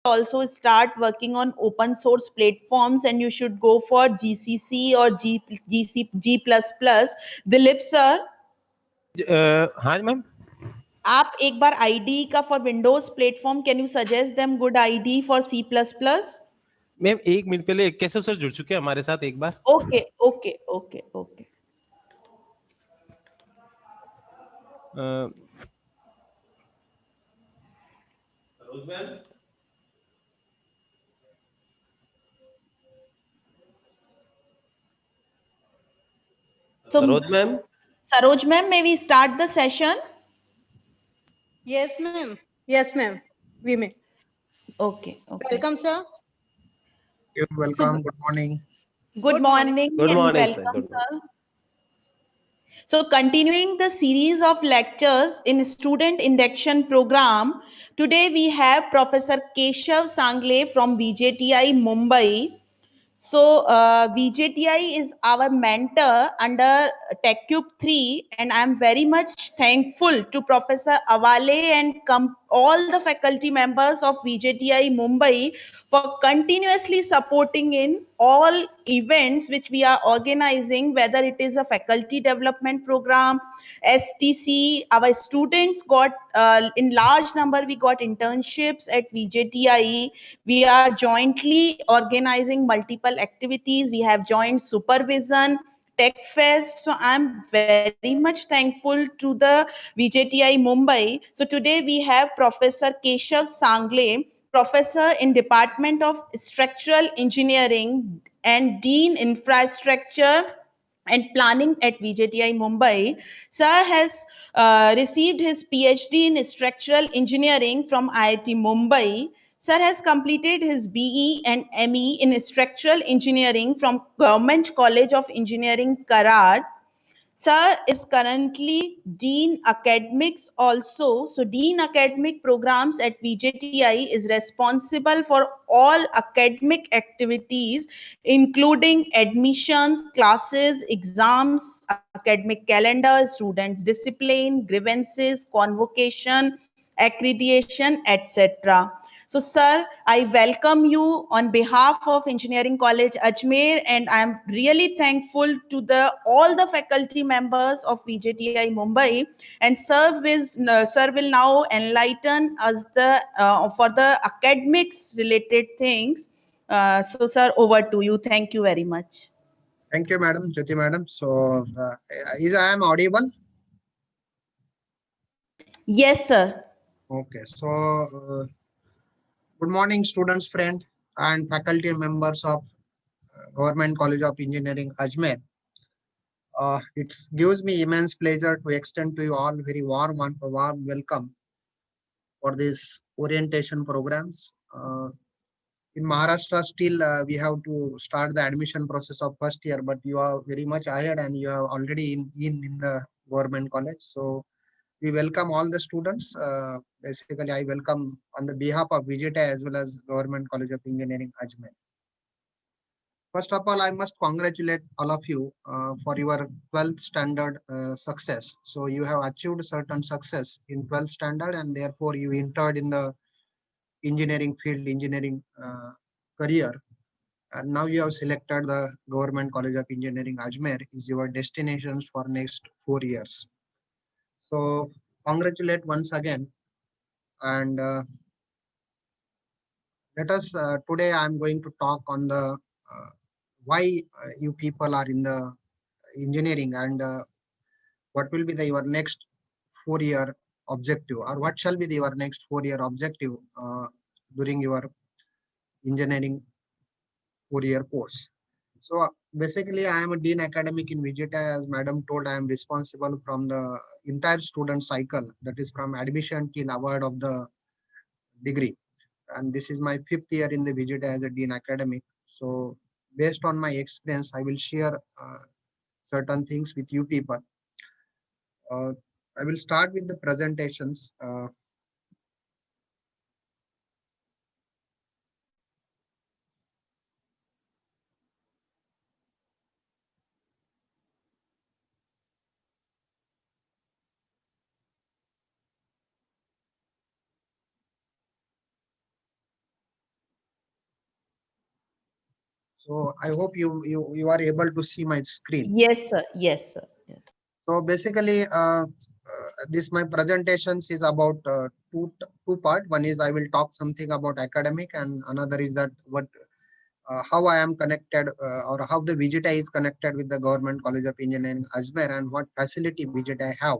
also start working on open source platforms, and you should go for GCC or G++. Dilip sir, हाँ ma'am, आप एक बार ID का for Windows platform, can you suggest them good ID for C++? Ma'am 1 minute पहले Keshav sir जुड़ चुके हैं हमारे साथ एक बार। Okay okay okay okay. Saroj ma'am, So, Saroj ma'am, Saroj ma'am, may we start the session? Yes, ma'am. Yes, ma'am. We may. Okay, okay. Welcome, sir. You're welcome. Good morning. Good morning Good and morning, sir. welcome, Good morning. sir. So, continuing the series of lectures in student induction program, today we have Professor Keshav Sangle from VJTI Mumbai. So, VJTI is our mentor under TechCube 3, and I am very much thankful to Professor Awale and all the faculty members of VJTI Mumbai for continuously supporting in all events which we are organizing, whether it is a faculty development program, STC. Our students got, in large number, we got internships at VJTI. We are jointly organizing multiple activities. We have joint supervision, Tech Fest. So I'm very much thankful to the VJTI Mumbai. So today we have Professor Keshav Sangle, Professor in Department of Structural Engineering and Dean Infrastructure and Planning at VJTI Mumbai. Sir has received his PhD in Structural Engineering from IIT Mumbai. Sir has completed his BE and ME in Structural Engineering from Government College of Engineering, Karad. Sir is currently Dean Academics also. So Dean Academic Programs at VJTI is responsible for all academic activities, including admissions, classes, exams, academic calendar, students' discipline, grievances, convocation, accreditation, etc. So, sir, I welcome you on behalf of Engineering College Ajmer, and I am really thankful to all the faculty members of VJTI Mumbai. And sir will now enlighten us for the academics related things. So, sir, over to you. Thank you very much. Thank you, Madam Jyoti, Madam. So, is I am audible? Yes, sir. Okay. So, good morning, students, friend, and faculty members of Government College of Engineering, Ajmer. It gives me immense pleasure to extend to you all very warm welcome for this orientation programs. In Maharashtra, still we have to start the admission process of first year, but you are very much ahead and you are already in the government college. So we welcome all the students. Basically, I welcome on the behalf of VJTI as well as Government College of Engineering, Ajmer. First of all, I must congratulate all of you for your 12th standard success. So you have achieved certain success in 12th standard and therefore you entered in the engineering field, engineering career. And now you have selected the Government College of Engineering, Ajmer is your destinations for next 4 years. So congratulate once again. And let us, today I'm going to talk on the why you people are in the engineering and what will be your next 4 year objective or what shall be your next 4 year objective during your engineering 4 year course. So basically I am a dean academic in VJTI. As madam told, I am responsible from the entire student cycle, that is from admission till award of the degree. And this is my 5th year in the VJTI as a dean academic. So based on my experience, I will share certain things with you people. I will start with the presentations. So I hope you are able to see my screen. Yes, sir. Yes, sir. Yes. So basically, this my presentations is about two part. One is I will talk something about academic, and another is that what how I am connected or how the VGTI is connected with the Government College of Engineering Ajmer, and what facility VGTI have.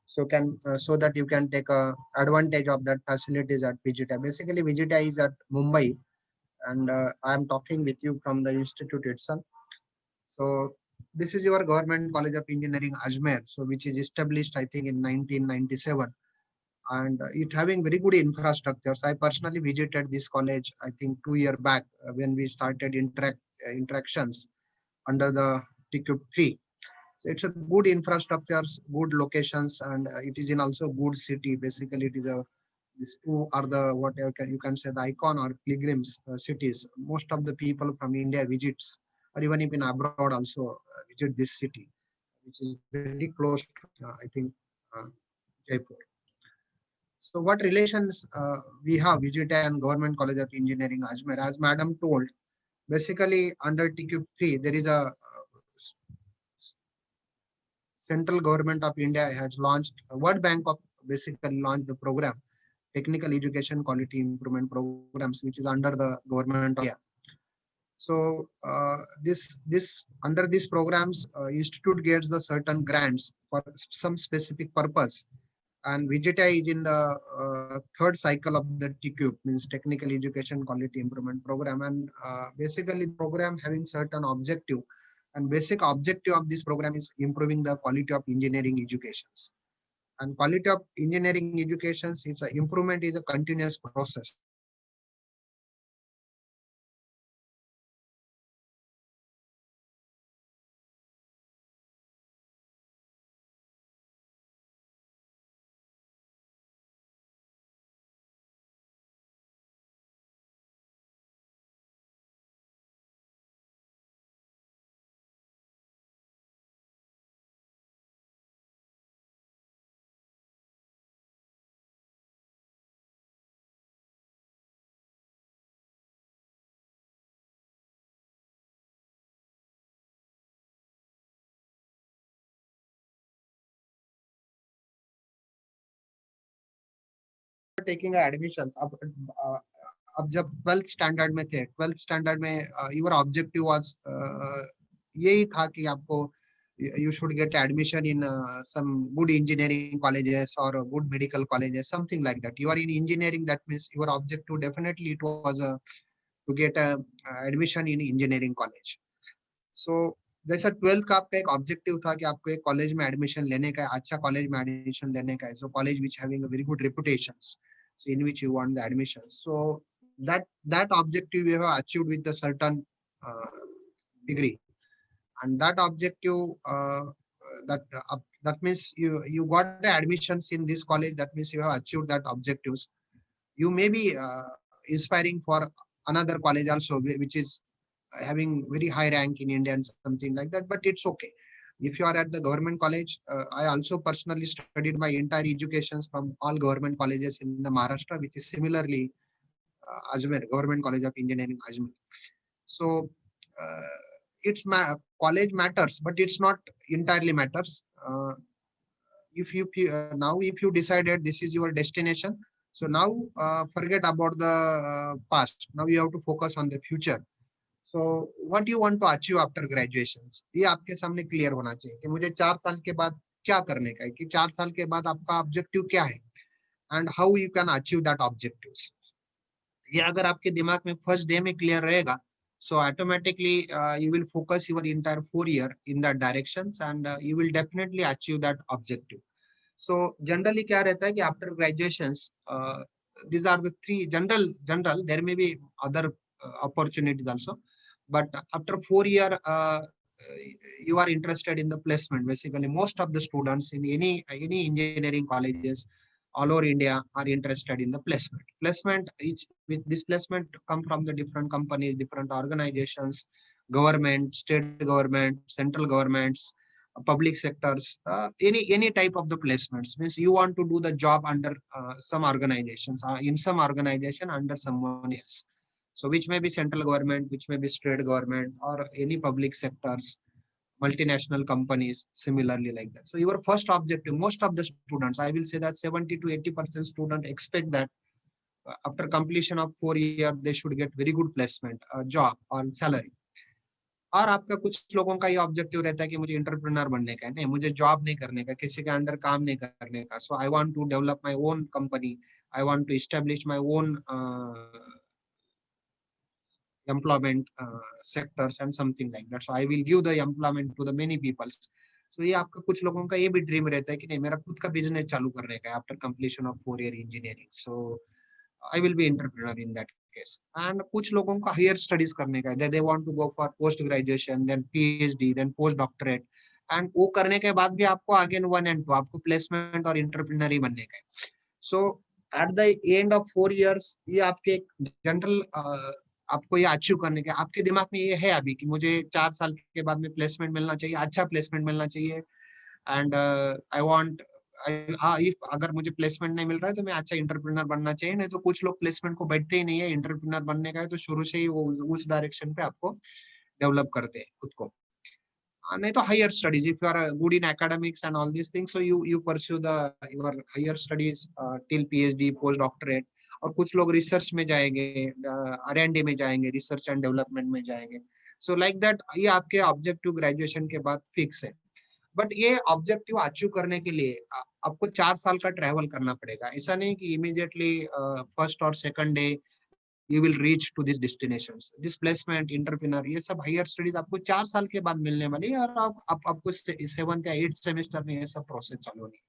So that you can take advantage of that facilities at VGTI. Basically, VGTI is at Mumbai, and I am talking with you from the institute itself. So this is your Government College of Engineering Ajmer, so which is established I think in 1997, and it having very good infrastructures. I personally visited this college I think 2 years back when we started interactions under the TCube 3. So it's a good infrastructures, good locations, and it is in also good city. Basically, it is a these two are the what you can say the icon or pilgrims cities. Most of the people from India visits, or even if in abroad also visit this city, which is very close to I think Jaipur. So what relations we have VGTI and Government College of Engineering Ajmer? As Madam told, basically under TCube 3 there is a Central Government of India has launched World Bank of basically launched the program Technical Education Quality Improvement Programs, which is under the Government of India. So this under these programs, institute gets the certain grants for some specific purpose, and VGTI is in the third cycle of the TCube, means Technical Education Quality Improvement Program, and basically the program having certain objective, and basic objective of this program is improving the quality of engineering educations. And quality of engineering educations is a improvement is a continuous process. Taking admissions अब जब 12th standard में थे 12th standard में your objective was यही था कि आपको you should get admission in some good engineering colleges or good medical colleges, something like that. You are in engineering, that means your objective definitely it was to get a admission in engineering college. So जैसा 12th का आपका एक objective था कि आपको एक college में admission लेने का है, अच्छा कॉलेज में एडमिशन लेने का है, so college which having a very good reputations, so in which you want the admission. So that objective you have achieved with a certain degree, and that objective that means you got the admissions in this college, that means you have achieved that objectives. You may be inspiring for another college also, which is having very high rank in India and something like that, but it's okay. If you are at the government college, I also personally studied my entire educations from all government colleges in the Maharashtra, which is similarly Ajmer, Government College of Engineering Ajmer. So it's college matters, but it's not entirely matters. If you now if you decided this is your destination, so now forget about the past. Now you have to focus on the future. So what do you want to achieve after graduations? ये आपके सामने clear होना चाहिए कि मुझे 4 साल के बाद क्या करने का है, कि 4 साल के बाद आपका ऑब्जेक्टिव क्या है, and how you can achieve that objectives. ये अगर आपके दिमाग में फर्स्ट डे में क्लियर रहेगा, so automatically you will focus your entire 4 year in that directions, and you will definitely achieve that objective. So generally क्या रहता है कि after graduations, these are the three general. There may be other opportunities also, but after 4 year you are interested in the placement. Basically most of the students in any engineering colleges all over India are interested in the placement. With this placement come from the different companies, different organizations, government, state government, central governments, public sectors, any type of the placements. Means you want to do the job under some organizations, in some organization under someone else. So which may be central government, which may be state government, or any public sectors, multinational companies, similarly like that. So your first objective, most of the students, I will say that 70 to 80% student expect that after completion of 4 years, they should get very good placement, job or salary. और आपका कुछ लोगों का ये objective रहता है कि मुझे एंटरप्रेन्योर बनने का है, नहीं मुझे जॉब नहीं करने का, किसी के अंडर काम नहीं करने का. So I want to develop my own company, I want to establish my own employment sectors and something like that. So I will give the employment to the many peoples. So ये आपका कुछ लोगों का ये भी dream रहता है कि नहीं मेरा खुद का बिजनेस चालू करने का है after completion of 4 year engineering. So I will be entrepreneur in that case. And कुछ लोगों का हायर स्टडीज करने का है, they want to go for post graduation, then PhD, then post doctorate. And वो करने के बाद भी आपको आगे 1 and 2 आपको प्लेसमेंट और एंटरप्रेन्योर ही बनने का है. So at the end of 4 years ये आपके जनरल आपको ये अचीव करने के आपके दिमाग में ये है अभी कि मुझे 4 साल के बाद में प्लेसमेंट मिलना चाहिए, अच्छा प्लेसमेंट मिलना चाहिए. एंड आई वांट इफ अगर मुझे प्लेसमेंट नहीं मिल रहा है तो मैं अच्छा एंटरप्रेन्योर बनना चाहिए. नहीं तो कुछ लोग प्लेसमेंट को बैठते ही नहीं है, एंटरप्रेन्योर बनने का है तो शुरू से ही वो उस डायरेक्शन पे आपको डेवलप करते हैं खुद को. नहीं तो higher studies, if you are good in academics and all this things, so you pursue the your higher studies till PhD, post doctorate. और कुछ लोग रिसर्च में जाएंगे, R&D में जाएंगे, रिसर्च एंड डेवलपमेंट में जाएंगे. सो लाइक दैट ये आपके ऑब्जेक्टिव ग्रेजुएशन के बाद फिक्स है. बट ये ऑब्जेक्टिव अचीव करने के लिए आपको 4 साल का ट्रैवल करना पड़ेगा. ऐसा नहीं कि इमीडिएटली फर्स्ट और second day you will reach to these destinations. This placement, entrepreneur, ये सब हायर स्टडीज आपको 4 साल के बाद मिलने वाली है. और आपको 7th या 8th सेमेस्टर में ये सब प्रोसेस चालू होनी है.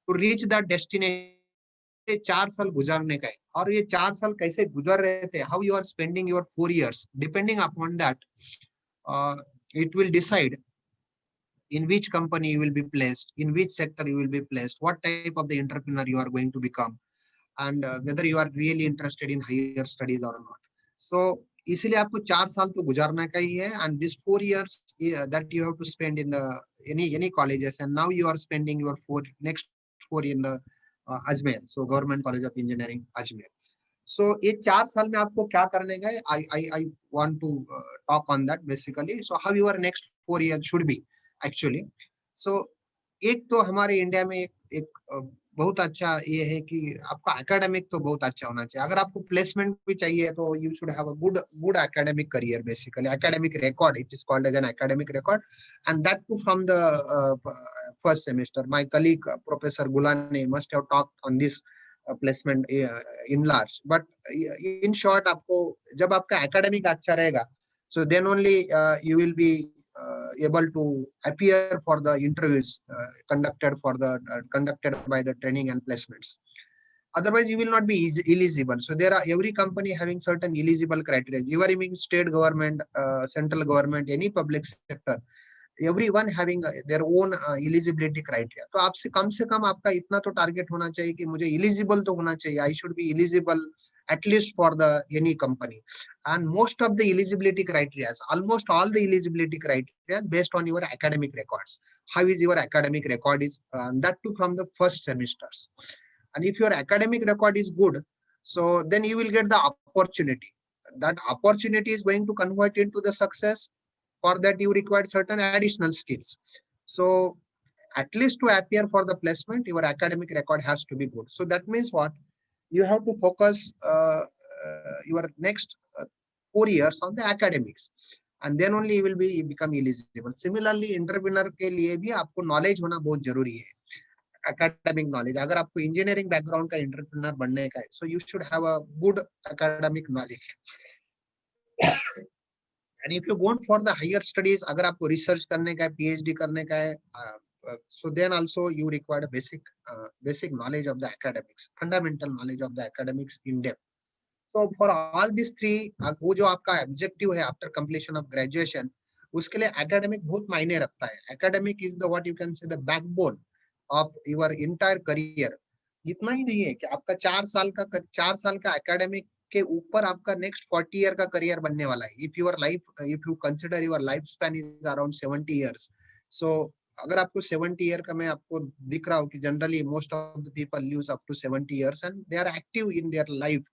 तो रीच दैट डेस्टिनेशन 4 साल गुजारने का है. और ये 4 साल कैसे गुजर रहे थे, how you are spending your 4 years, depending upon that it will decide in which company you will be placed, in which sector you will be placed, what type of the entrepreneur you are going to become, and whether you are really interested in higher studies or not. So इसलिए आपको 4 साल तो गुजारना का ही है. And this 4 years that you have to spend in the any colleges, and now you are spending your next 4 in the Ajmer, so Government College of Engineering Ajmer. So ये 4 साल में आपको क्या करने का है, I want to talk on that basically. So how your next 4 years should be actually. So एक तो हमारे इंडिया में एक बहुत अच्छा ये है कि आपका एकेडमिक तो बहुत अच्छा होना चाहिए. अगर आपको प्लेसमेंट भी चाहिए तो you should have a good academic career, basically academic record. It is called as an academic record, and that too from the first semester. My colleague professor Gulani must have talked on this placement in large. But in short आपको जब आपका academic अच्छा रहेगा, so then only you will be able to appear for the interviews conducted by the training and placements. Otherwise you will not be eligible. So there are every company having certain eligible criteria. You are in state government, central government, any public sector, everyone having their own eligibility criteria. तो आपसे कम से कम आपका इतना तो target होना चाहिए कि मुझे एलिजिबल तो होना चाहिए. I should be eligible at least for the any company. And most of the eligibility criteria, almost all the eligibility criteria based on your academic records. How is your academic record is that too from the first semesters. And if your academic record is good, so then you will get the opportunity. That opportunity is going to convert into the success. For that you require certain additional skills. So at least to appear for the placement, your academic record has to be good. So that means what? You have to focus your next 4 years on the academics, and then only you will become eligible. Similarly, entrepreneur के लिए भी आपको knowledge होना बहुत जरूरी है, academic knowledge. अगर आपको engineering background का entrepreneur बनने का है, so you should have a good academic knowledge. And if you go for the higher studies, अगर आपको research करने का है, PhD करने का है, so then also you require a basic knowledge of the academics, fundamental knowledge of the academics in depth. So for all these three, वो जो आपका objective है after completion of graduation, उसके लिए academic बहुत मायने रखता है. Academic is the what you can say the backbone of your entire career. इतना ही नहीं है कि आपका 4 साल का academic के ऊपर आपका next 40 year का career बनने वाला है. If you consider your lifespan is around 70 years, so अगर आपको 70 year का मैं आपको दिख रहा हूँ कि generally most of the people lives up to 70 years and they are active in their life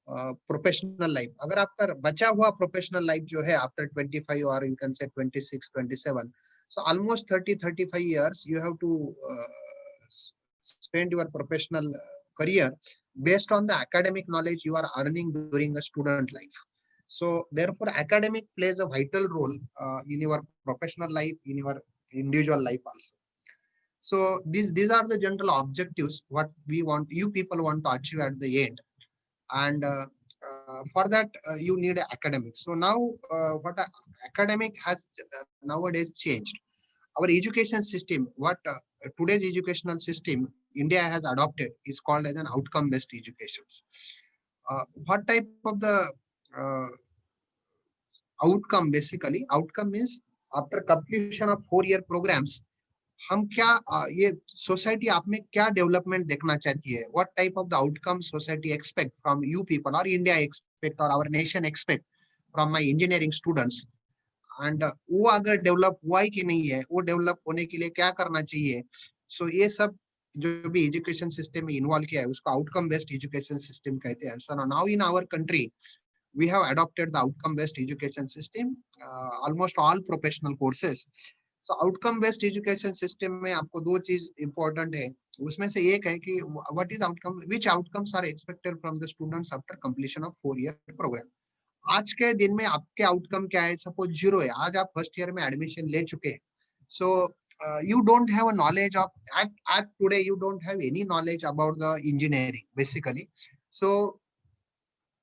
professional life, अगर आपका बचा हुआ प्रोफेशनल लाइफ जो है आफ्टर 25 और यू कैन से 26 27, so almost 30-35 years you have to spend your professional career based on the academic knowledge you are earning during a student life. So therefore academic plays a vital role in your professional life, in your individual life also. So these are the general objectives what we want, you people want to achieve at the end, and for that you need academic. So now what academic has nowadays changed. Our education system, what today's educational system India has adopted is called as an outcome based education. What type of the uh, outcome, basically outcome means after completion of 4-year programs हम क्या ये society आप में क्या development देखना चाहती है, what type of the outcome society expect from you people और इंडिया एक्सपेक्ट और our nation expect from my engineering students, and वो अगर डेवलप हुआ ही कि नहीं है, वो डेवलप होने के लिए क्या करना चाहिए. सो ये सब जो भी एजुकेशन सिस्टम में इन्वॉल्व किया है उसको आउटकम बेस्ड एजुकेशन सिस्टम कहते हैं. So now in our country we have adopted the outcome based education system, almost all professional courses. So outcome based education system में आपको दो चीज important है, उसमें से एक है कि what is outcome, which outcomes are expected from the students after completion of 4-year program. आज के दिन में आपके आउटकम क्या है, सपोज 0 है, आज आप फर्स्ट ईयर में एडमिशन ले चुके हैं, so you don't have a knowledge of at today you don't have any knowledge about the engineering basically. So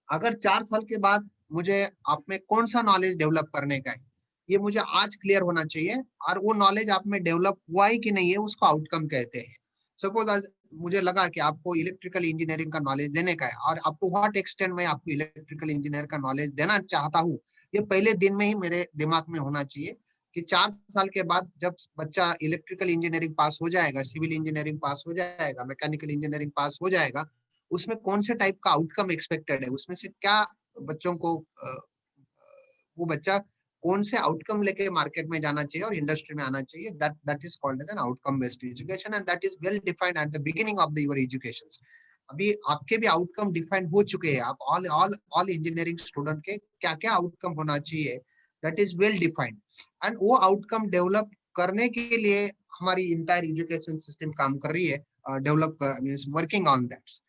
अगर 4 साल के बाद मुझे आप में कौन सा नॉलेज डेवलप करने का है, ये मुझे आज क्लियर होना चाहिए, और वो नॉलेज आप में डेवलप हुआ है कि नहीं है उसको आउटकम कहते हैं. सपोज आज मुझे लगा कि आपको इलेक्ट्रिकल इंजीनियरिंग का नॉलेज देने का है, और आपको व्हाट एक्सटेंट में आपको इलेक्ट्रिकल इंजीनियर का नॉलेज देना चाहता हूँ, ये पहले दिन में ही मेरे दिमाग में होना चाहिए कि 4 साल के बाद जब बच्चा इलेक्ट्रिकल इंजीनियरिंग पास हो जाएगा, सिविल इंजीनियरिंग पास हो जाएगा, मैकेनिकल इंजीनियरिंग पास हो जाएगा, उसमें कौन से टाइप का आउटकम एक्सपेक्टेड है, उसमें से क्या बच्चों को वो बच्चा कौन से आउटकम लेके मार्केट में जाना चाहिए और इंडस्ट्री में आना चाहिए, that is called as an outcome based education, and that is well defined at the beginning of the your education. अभी आपके भी आउटकम डिफाइन हो चुके हैं, आप ऑल इंजीनियरिंग स्टूडेंट के क्या क्या आउटकम होना चाहिए, that is well defined, and वो आउटकम डेवलप करने के लिए हमारी इंटायर एजुकेशन सिस्टम काम कर रही है, develop means working on that.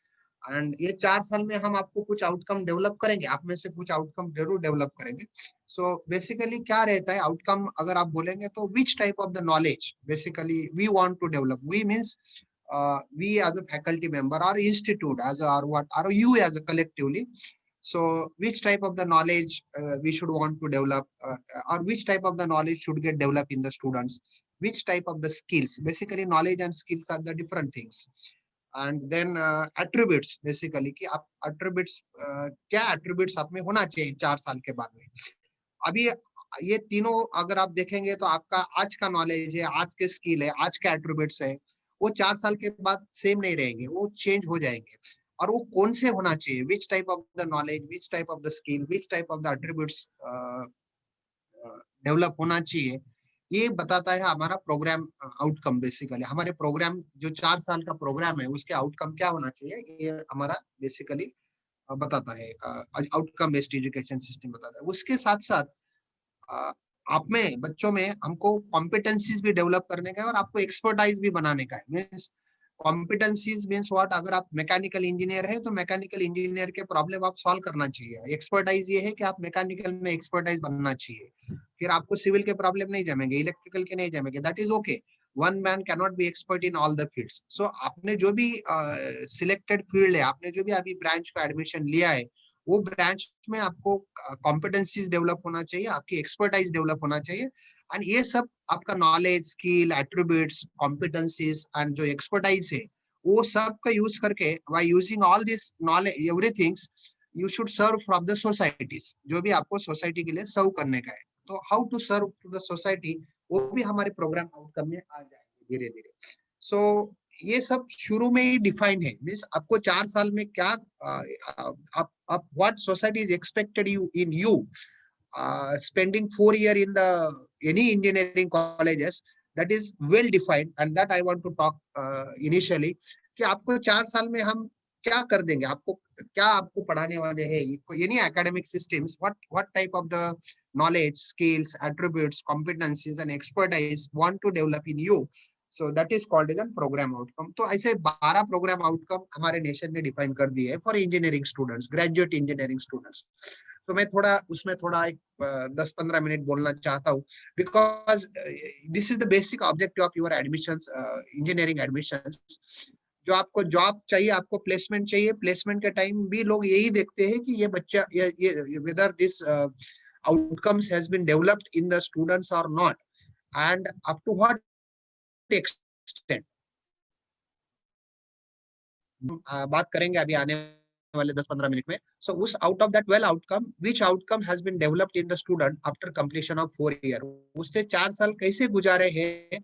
And ये 4 साल में हम आपको कुछ आउटकम डेवलप करेंगे, आप में से कुछ आउटकम जरूर डेवलप करेंगे. सो बेसिकली क्या रहता है आउटकम, अगर आप बोलेंगे तो which type of the knowledge basically we want to develop, we means we as a faculty member or institute as a, or what, or you as a collectively, so which type of the knowledge we should want to develop, or which type of the knowledge should get developed in the students, which type of the skills, basically knowledge and skills are the different things. And then attributes, basically कि आप attributes क्या attributes आप में होना चाहिए 4 साल के बाद में. अभी ये तीनों अगर आप देखेंगे तो आपका आज का नॉलेज है, आज के स्किल है, आज के एट्रीब्यूट्स है, वो 4 साल के बाद सेम नहीं रहेंगे, वो चेंज हो जाएंगे. और वो कौन से होना चाहिए, विच type of the knowledge, which type of the skill, which type of the attributes develop होना चाहिए, ये बताता है हमारा प्रोग्राम आउटकम. बेसिकली हमारे प्रोग्राम जो 4 साल का प्रोग्राम है उसके आउटकम क्या होना चाहिए, ये हमारा बेसिकली बताता है, आउटकम बेस्ड एजुकेशन सिस्टम बताता है. उसके साथ साथ आप में बच्चों में हमको कॉम्पिटेंसीज भी डेवलप करने का है और आपको एक्सपर्टाइज भी बनाने का है. मीन्स कॉम्पिटेंसीज मीन्स व्हाट, अगर आप मैकेनिकल इंजीनियर है तो मैकेनिकल इंजीनियर के प्रॉब्लम आप सॉल्व करना चाहिए. एक्सपर्टाइज ये है कि आप मैकेनिकल में एक्सपर्टाइज बनना चाहिए, फिर आपको सिविल के प्रॉब्लम नहीं जमेंगे, इलेक्ट्रिकल के नहीं जमेंगे, that is okay. One man can not be expert in all the fields. So आपने जो भी सिलेक्टेड फील्ड है, आपने जो भी अभी ब्रांच का एडमिशन लिया है, वो ब्रांच में आपको कॉम्पिटेंसीज डेवलप होना चाहिए, आपकी एक्सपर्टाइज डेवलप होना चाहिए. एंड ये सब आपका knowledge, skill, attributes, competencies and जो एक्सपर्टाइज है, वो सब का यूज करके by using all this knowledge everythings you should serve from the societies, जो भी आपको सोसाइटी के लिए सर्व करने का है. तो how to serve to the society, वो भी हमारे प्रोग्राम आउटकम में आ जाएंगे धीरे धीरे. सो ये सब शुरू में ही डिफाइंड है. मीन्स आपको 4 साल में क्या आप what society is expected you in you spending 4 years in the any engineering colleges, that is well defined, and that I want to talk initially कि आपको 4 साल में हम क्या कर देंगे, आपको क्या आपको पढ़ाने वाले हैं, ये नहीं academic systems, what type of the knowledge, skills, attributes, competencies and expertise want to develop in you. So that is called as a program outcome. तो ऐसे 12 प्रोग्राम आउटकम हमारे नेशन ने डिफाइन कर दिए है for engineering students, graduate engineering students. तो मैं थोड़ा उसमें थोड़ा एक 10-15 मिनट बोलना चाहता हूँ, because this is the basic objective of your admissions, engineering admissions. जो आपको जॉब चाहिए, आपको प्लेसमेंट चाहिए, प्लेसमेंट के टाइम भी लोग यही देखते हैं कि ये बच्चा ये whether this outcomes has been developed in the students or not, and up to what extent. बात करेंगे अभी आने वाले 10-15 मिनट में. So उस out of that 12 outcome, which outcome has been developed in the student after completion of 4 year, उसने 4 साल कैसे गुजारे हैं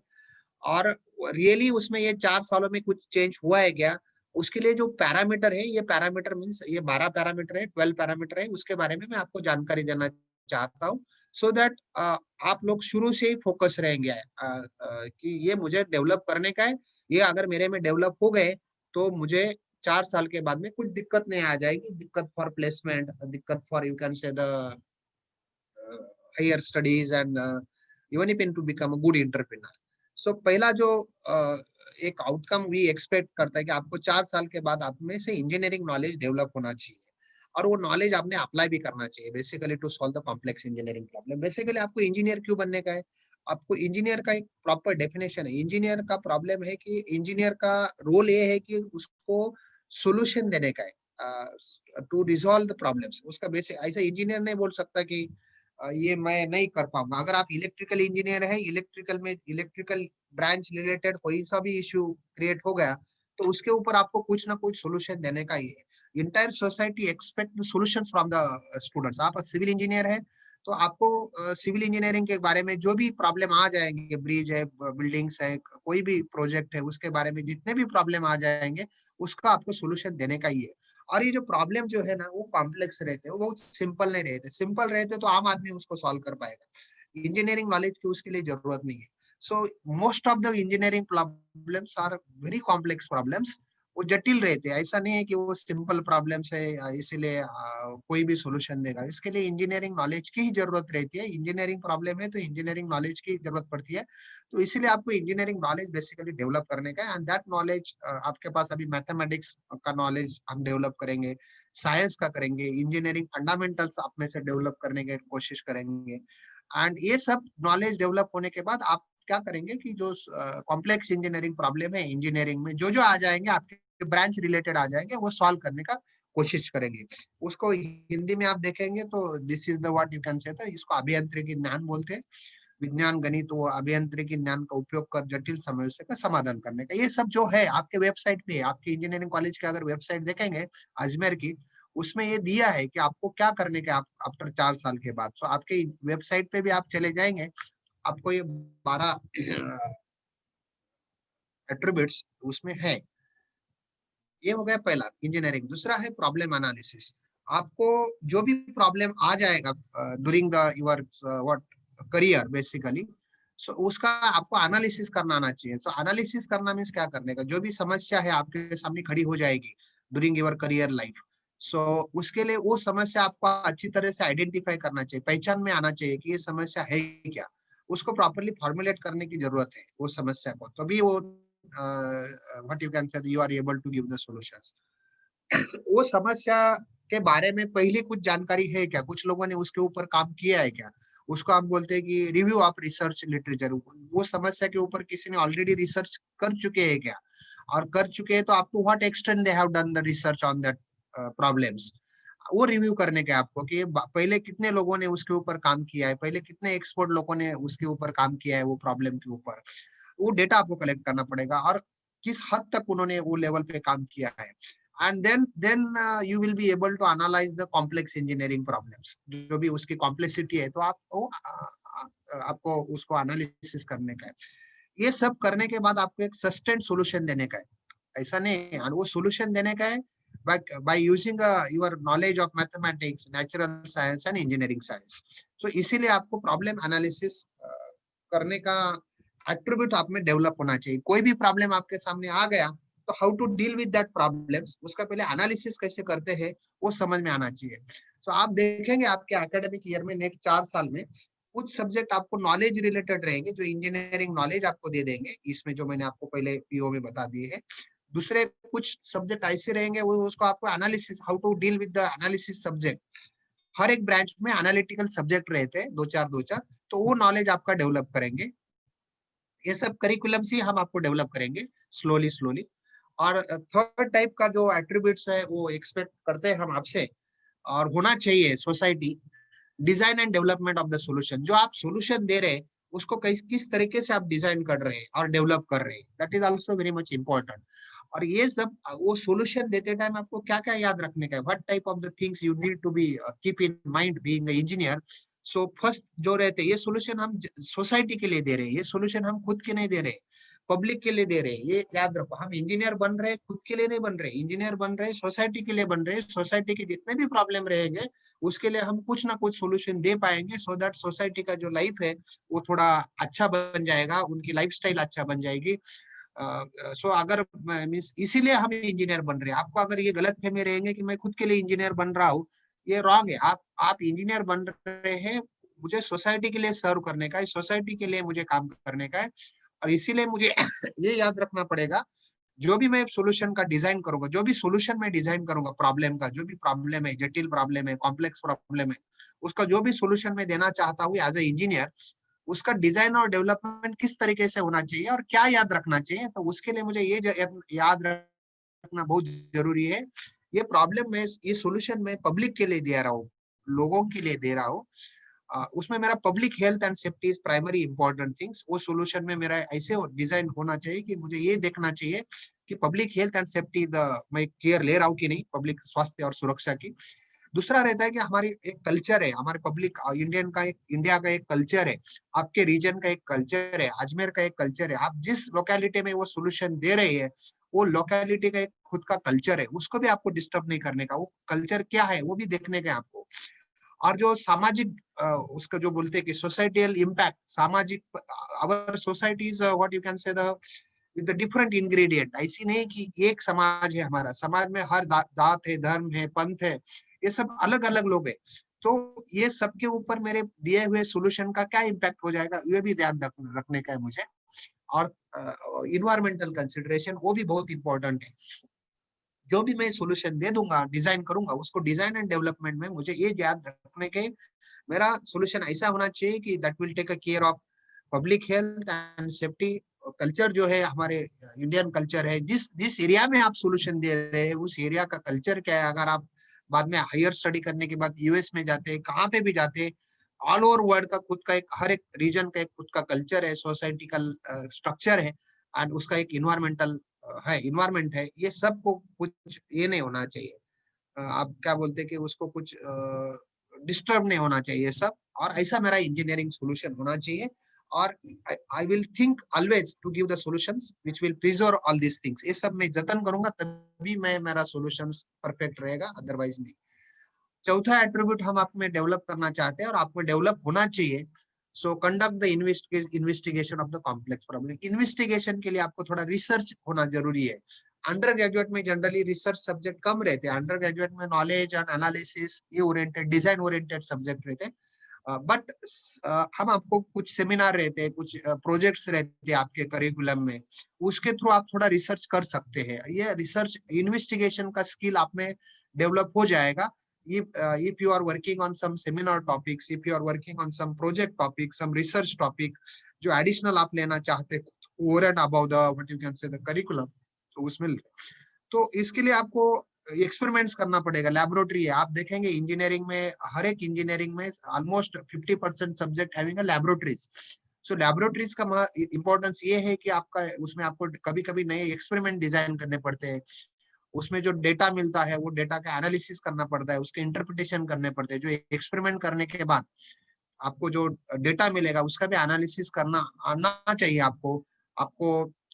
और रियली उसमें ये 4 सालों में कुछ चेंज हुआ है क्या, उसके लिए जो पैरामीटर है, ये पैरामीटर मींस ये 12 पैरामीटर है, 12 पैरामीटर है, उसके बारे में मैं आपको जानकारी देना चाहता हूँ, सो दैट आप लोग शुरू से ही फोकस रहेंगे कि ये मुझे डेवलप करने का है. ये अगर मेरे में डेवलप हो गए तो मुझे 4 साल के बाद में कुछ दिक्कत नहीं आ जाएगी, दिक्कत फॉर प्लेसमेंट, दिक्कत for you can say the higher studies and even if in to become a good entrepreneur. So पहला जो एक आउटकम वी एक्सपेक्ट करता है कि आपको 4 साल के बाद आप में से इंजीनियरिंग नॉलेज डेवलप होना चाहिए और वो नॉलेज आपने अप्लाई भी करना चाहिए basically to solve the complex engineering problem. Basically आपको इंजीनियर क्यों बनने का है, आपको इंजीनियर का एक प्रॉपर डेफिनेशन है. इंजीनियर का प्रॉब्लम है कि इंजीनियर का रोल ये है कि उसको सोल्यूशन देने का है टू रिजॉल्व द प्रॉब्लम्स. उसका बेसिक ऐसा इंजीनियर नहीं बोल सकता कि ये मैं नहीं कर पाऊंगा. अगर आप इलेक्ट्रिकल इंजीनियर है, इलेक्ट्रिकल में इलेक्ट्रिकल ब्रांच रिलेटेड कोई सा भी इश्यू क्रिएट हो गया तो उसके ऊपर आपको कुछ ना कुछ सोल्यूशन देने का ही है. Entire society expect solutions from the students. आप सिविल इंजीनियर है तो आपको सिविल इंजीनियरिंग के बारे में जो भी प्रॉब्लम आ जाएंगे, ब्रिज है, बिल्डिंग्स है, कोई भी प्रोजेक्ट है, उसके बारे में जितने भी प्रॉब्लम आ जाएंगे उसका आपको सोल्यूशन देने का ही है. और ये जो प्रॉब्लम जो है ना वो कॉम्प्लेक्स रहते हैं, वो बहुत सिंपल नहीं रहते. सिंपल रहते तो आम आदमी उसको सॉल्व कर पाएगा. इंजीनियरिंग नॉलेज की उसके लिए जरूरत नहीं है. So most of the engineering problems are very complex problems. वो जटिल रहते हैं, ऐसा नहीं है कि वो सिंपल प्रॉब्लम्स है इसीलिए कोई भी सोल्यूशन देगा. इसके लिए इंजीनियरिंग नॉलेज की ही जरूरत रहती है. इंजीनियरिंग प्रॉब्लम है तो इंजीनियरिंग नॉलेज की जरूरत पड़ती है. तो इसीलिए आपको इंजीनियरिंग नॉलेज बेसिकली डेवलप करने का है. एंड दैट नॉलेज आपके पास अभी मैथमेटिक्स का नॉलेज हम डेवलप करेंगे, साइंस का करेंगे, इंजीनियरिंग फंडामेंटल्स आप में से डेवलप करने की कोशिश करेंगे. एंड ये सब नॉलेज डेवलप होने के बाद आप क्या करेंगे कि जो कॉम्प्लेक्स इंजीनियरिंग प्रॉब्लम है इंजीनियरिंग में जो जो आ जाएंगे, आपके ब्रांच रिलेटेड आ जाएंगे, वो सॉल्व करने का कोशिश करेंगे. उसको हिंदी में आप देखेंगे तो this is the what you can से, इसको अभियांत्रिकी ज्ञान बोलते हैं. विज्ञान, गणित, वो अभियांत्रिकी ज्ञान का उपयोग कर जटिल समस्या का समाधान करने का. ये सब जो है आपके वेबसाइट पे, आपके इंजीनियरिंग कॉलेज के अगर वेबसाइट देखेंगे अजमेर की, उसमें ये दिया है कि आपको क्या करने का आफ्टर 4 साल के बाद. तो आपके वेबसाइट पे भी आप चले जाएंगे, आपको ये 12 एट्रीब्यूट्स उसमें है. ये हो गया पहला इंजीनियरिंग. दूसरा है प्रॉब्लम एनालिसिस. आपको जो भी प्रॉब्लम आ जाएगा during the your what career basically, so उसका आपको एनालिसिस करना आना चाहिए. सो एनालिसिस करना मीन्स क्या करने का, जो भी समस्या है आपके सामने खड़ी हो जाएगी ड्यूरिंग योर करियर लाइफ, सो उसके लिए वो समस्या आपको अच्छी तरह से आइडेंटिफाई करना चाहिए, पहचान में आना चाहिए कि ये समस्या है क्या. उसको प्रॉपरली फॉर्मुलेट करने की जरूरत है वो समस्या को, तभी वो what you can say you are able to give the solutions. वो समस्या के बारे में पहले कुछ जानकारी है क्या, कुछ लोगों ने उसके ऊपर काम किया है क्या, उसको हम बोलते हैं कि रिव्यू ऑफ रिसर्च लिटरेचर. वो समस्या के ऊपर किसी ने ऑलरेडी रिसर्च कर चुके हैं क्या, और कर चुके हैं तो up to what extent they have done the research on that problems. वो रिव्यू करने के आपको कि पहले कितने लोगों ने उसके ऊपर काम किया है, पहले कितने एक्सपर्ट लोगों ने उसके ऊपर काम किया है वो प्रॉब्लम के ऊपर. वो डेटा आपको कलेक्ट करना पड़ेगा और किस हद तक उन्होंने वो लेवल पे काम किया है. And then you will be able to analyse the complex engineering problems. जो भी उसकी कॉम्प्लेक्सिटी है तो आपको उसको एनालिसिस करने का है. ये सब करने के बाद आपको एक सस्टेन्ड सॉल्यूशन देने का है. ऐसा नहीं, और वो सॉल्यूशन देने का है by using your knowledge of mathematics, natural science and engineering science. So इसीलिए आपको प्रॉब्लम एनालिसिस करने का एट्रीब्यूट आप में डेवलप होना चाहिए. कोई भी प्रॉब्लम आपके सामने आ गया तो how to deal with that problems, उसका पहले एनालिसिस कैसे करते हैं वो समझ में आना चाहिए। तो आप देखेंगे आपके एकेडमिक ईयर में नेक्स्ट 4 साल में कुछ सब्जेक्ट आपको नॉलेज रिलेटेड रहेंगे, जो इंजीनियरिंग नॉलेज आपको दे देंगे, इसमें जो मैंने आपको पहले पीओ में बता दिए है। दूसरे कुछ सब्जेक्ट ऐसे रहेंगे वो उसको आपको analysis, how to deal with the analysis subject. हर एक ब्रांच में एनालिटिकल सब्जेक्ट रहते हैं, दो चार, तो वो नॉलेज आपका डेवलप करेंगे। ये सब करिकुलम से हम आपको डेवलप करेंगे स्लोली स्लोली। और थर्ड टाइप का जो एट्रीब्यूट्स है वो एक्सपेक्ट करते हैं हम आपसे और होना चाहिए society, design and development of the solution. जो आप सॉल्यूशन दे रहे हैं उसको किस तरीके से आप डिजाइन कर रहे हैं और डेवलप कर रहे हैं, that is also very much important. और ये सब वो सॉल्यूशन देते टाइम आपको क्या क्या याद रखने का है, what type of the things you need to be keep in mind being a engineer. So first जो रहते हैं, ये सॉल्यूशन हम सोसाइटी के लिए दे रहे हैं, ये सॉल्यूशन हम खुद के नहीं दे रहे, पब्लिक के लिए दे रहे हैं। ये याद रखो, हम इंजीनियर बन रहे हैं खुद के लिए नहीं बन रहे, इंजीनियर बन रहे हैं सोसाइटी के लिए बन रहे हैं। सोसाइटी के जितने भी प्रॉब्लम रहेंगे उसके लिए हम कुछ ना कुछ सॉल्यूशन दे पाएंगे, सो दैट सोसाइटी का जो लाइफ है वो थोड़ा अच्छा बन जाएगा, उनकी लाइफस्टाइल अच्छा बन जाएगी। सो अगर मीन्स इसीलिए हम इंजीनियर बन रहे हैं। आपको अगर ये गलत फहमी रहेंगे कि मैं खुद के लिए इंजीनियर बन रहा हूँ, ये रॉन्ग है। आप इंजीनियर बन रहे हैं, मुझे सोसाइटी के लिए सर्व करने का है, सोसाइटी के लिए मुझे काम करने का है। और इसीलिए मुझे ये याद रखना पड़ेगा, जो भी मैं सॉल्यूशन का डिजाइन करूंगा, जो भी सॉल्यूशन मैं डिजाइन करूंगा प्रॉब्लम का, जो भी प्रॉब्लम है, जटिल प्रॉब्लम है, कॉम्प्लेक्स प्रॉब्लम है, उसका जो भी सॉल्यूशन मैं देना चाहता हूँ एज ए इंजीनियर, उसका डिजाइन और डेवलपमेंट किस तरीके से होना चाहिए और क्या याद रखना चाहिए, तो उसके लिए मुझे ये याद रखना बहुत जरूरी है। ये प्रॉब्लम में, ये सॉल्यूशन मैं पब्लिक के लिए दे रहा हूँ, लोगों के लिए दे रहा हूँ। उसमें मेरा public health and safety is primary important things. वो सॉल्यूशन में मेरा ऐसे डिजाइन होना चाहिए कि मुझे ये देखना चाहिए कि पब्लिक हेल्थ एंड सेफ्टी मैं केयर ले रहा हूँ कि नहीं, पब्लिक स्वास्थ्य और सुरक्षा की। दूसरा रहता है कि हमारी एक कल्चर है, हमारे पब्लिक इंडिया का एक कल्चर है, आपके रीजन का एक कल्चर है, अजमेर का एक कल्चर है। आप जिस लोकेलिटी में वो सॉल्यूशन दे रहे हैं, वो लोकेलिटी का एक खुद का कल्चर है, उसको भी आपको डिस्टर्ब नहीं करने का। वो कल्चर क्या है वो भी देखने का आपको। और जो सामाजिक उसका जो बोलते हैं कि सोसाइटल इम्पैक्ट, सामाजिक, our society is what you can say the with the different ingredient. ऐसी नहीं कि एक समाज है, हमारा समाज में हर जात है, धर्म है, पंथ है, ये सब अलग अलग लोग है। तो ये सबके ऊपर मेरे दिए हुए सॉल्यूशन का क्या इम्पैक्ट हो जाएगा, ये भी ध्यान रखने का है मुझे। और इन्वायरमेंटल कंसिडरेशन वो भी बहुत इंपॉर्टेंट है। जो भी मैं सॉल्यूशन दे दूंगा, डिजाइन करूंगा, उसको डिजाइन एंड डेवलपमेंट में मुझे ये याद रखने के, मेरा सॉल्यूशन ऐसा होना चाहिए कि that will take care of public health and safety. Culture जो है हमारे इंडियन कल्चर है, जिस एरिया में आप सॉल्यूशन दे रहे हैं उस एरिया का कल्चर क्या है। अगर आप बाद में हायर स्टडी करने के बाद यूएस में जाते, कहाँ पे भी जाते, ऑल ओवर वर्ल्ड का खुद का एक, हर एक रीजन का एक खुद का कल्चर है, सोसाइटी का स्ट्रक्चर है, एंड उसका एक इन्वायरमेंटल है, इन्वायरमेंट है। ये सब को कुछ ये नहीं होना चाहिए, आप क्या बोलते हैं कि उसको कुछ डिस्टर्ब नहीं होना चाहिए सब। और ऐसा मेरा इंजीनियरिंग सॉल्यूशन होना चाहिए। और I will think always to give the solutions which will preserve all this things. ये सब मैं जतन करूंगा, तभी मेरा सॉल्यूशंस परफेक्ट रहेगा, अदरवाइज नहीं। चौथा एट्रीब्यूट हम आप में डेवलप करना चाहते हैं और आप में डेवलप होना चाहिए, so conduct the investigation of the complex problem. Investigation के लिए आपको थोड़ा रिसर्च होना जरूरी है। अंडर ग्रेजुएट में जनरली रिसर्च सब्जेक्ट कम रहते हैं, अंडर ग्रेजुएट में नॉलेज एंड एनालिसिस, ये ओरिएंटेड, डिजाइन ओरिएंटेड सब्जेक्ट रहते हैं। बट हम आपको कुछ सेमिनार रहते हैं, कुछ प्रोजेक्ट्स रहते हैं आपके करिकुलम में, उसके थ्रू आप थोड़ा रिसर्च कर सकते हैं। ये रिसर्च इन्वेस्टिगेशन का स्किल आप में डेवलप हो जाएगा। If you are working on some seminar topics, if you are working on some project topic, some research topic, जो additional आप लेना चाहते over and above the what you can say the curriculum, तो उसमें, तो इसके लिए आपको एक्सपेरिमेंट्स करना पड़ेगा। लैबोरेटरी है, आप देखेंगे इंजीनियरिंग में, हर एक इंजीनियरिंग में almost 50% subject having a laboratories. So laboratories का इंपॉर्टेंस ये है कि आपका उसमें आपको कभी कभी नए एक्सपेरिमेंट डिजाइन करने पड़ते हैं। उसमें जो डेटा मिलता है वो डेटा का एनालिसिस करना पड़ता है, उसके इंटरप्रिटेशन करने पड़ते हैं। जो एक्सपेरिमेंट करने के बाद आपको जो डेटा मिलेगा उसका भी एनालिसिस करना आना चाहिए आपको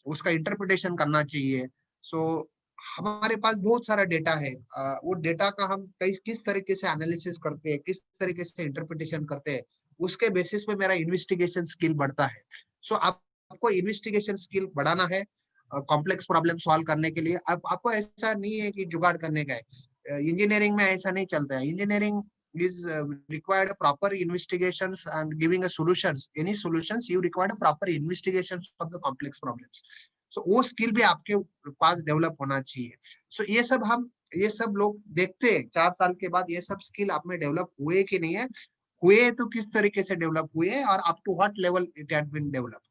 उसका इंटरप्रिटेशन करना चाहिए। सो हमारे पास बहुत सारा डेटा है, वो डेटा का हम किस तरीके से एनालिसिस करते हैं, किस तरीके से इंटरप्रिटेशन करते हैं, उसके बेसिस पे मेरा इन्वेस्टिगेशन स्किल बढ़ता है। सो आपको इन्वेस्टिगेशन स्किल बढ़ाना है, कॉम्प्लेक्स प्रॉब्लम सॉल्व करने के लिए। आपको ऐसा नहीं है कि जुगाड़ करने का है, इंजीनियरिंग में ऐसा नहीं चलता है। Engineering is required proper investigations and giving a solutions, any solutions you require proper investigations of the complex problems. So वो स्किल भी आपके पास डेवलप होना चाहिए। So ये सब लोग देखते हैं 4 साल के बाद ये सब स्किल आप में डेवलप हुए कि नहीं है, हुए तो किस तरीके से डेवलप हुए और up to what level it had been develop.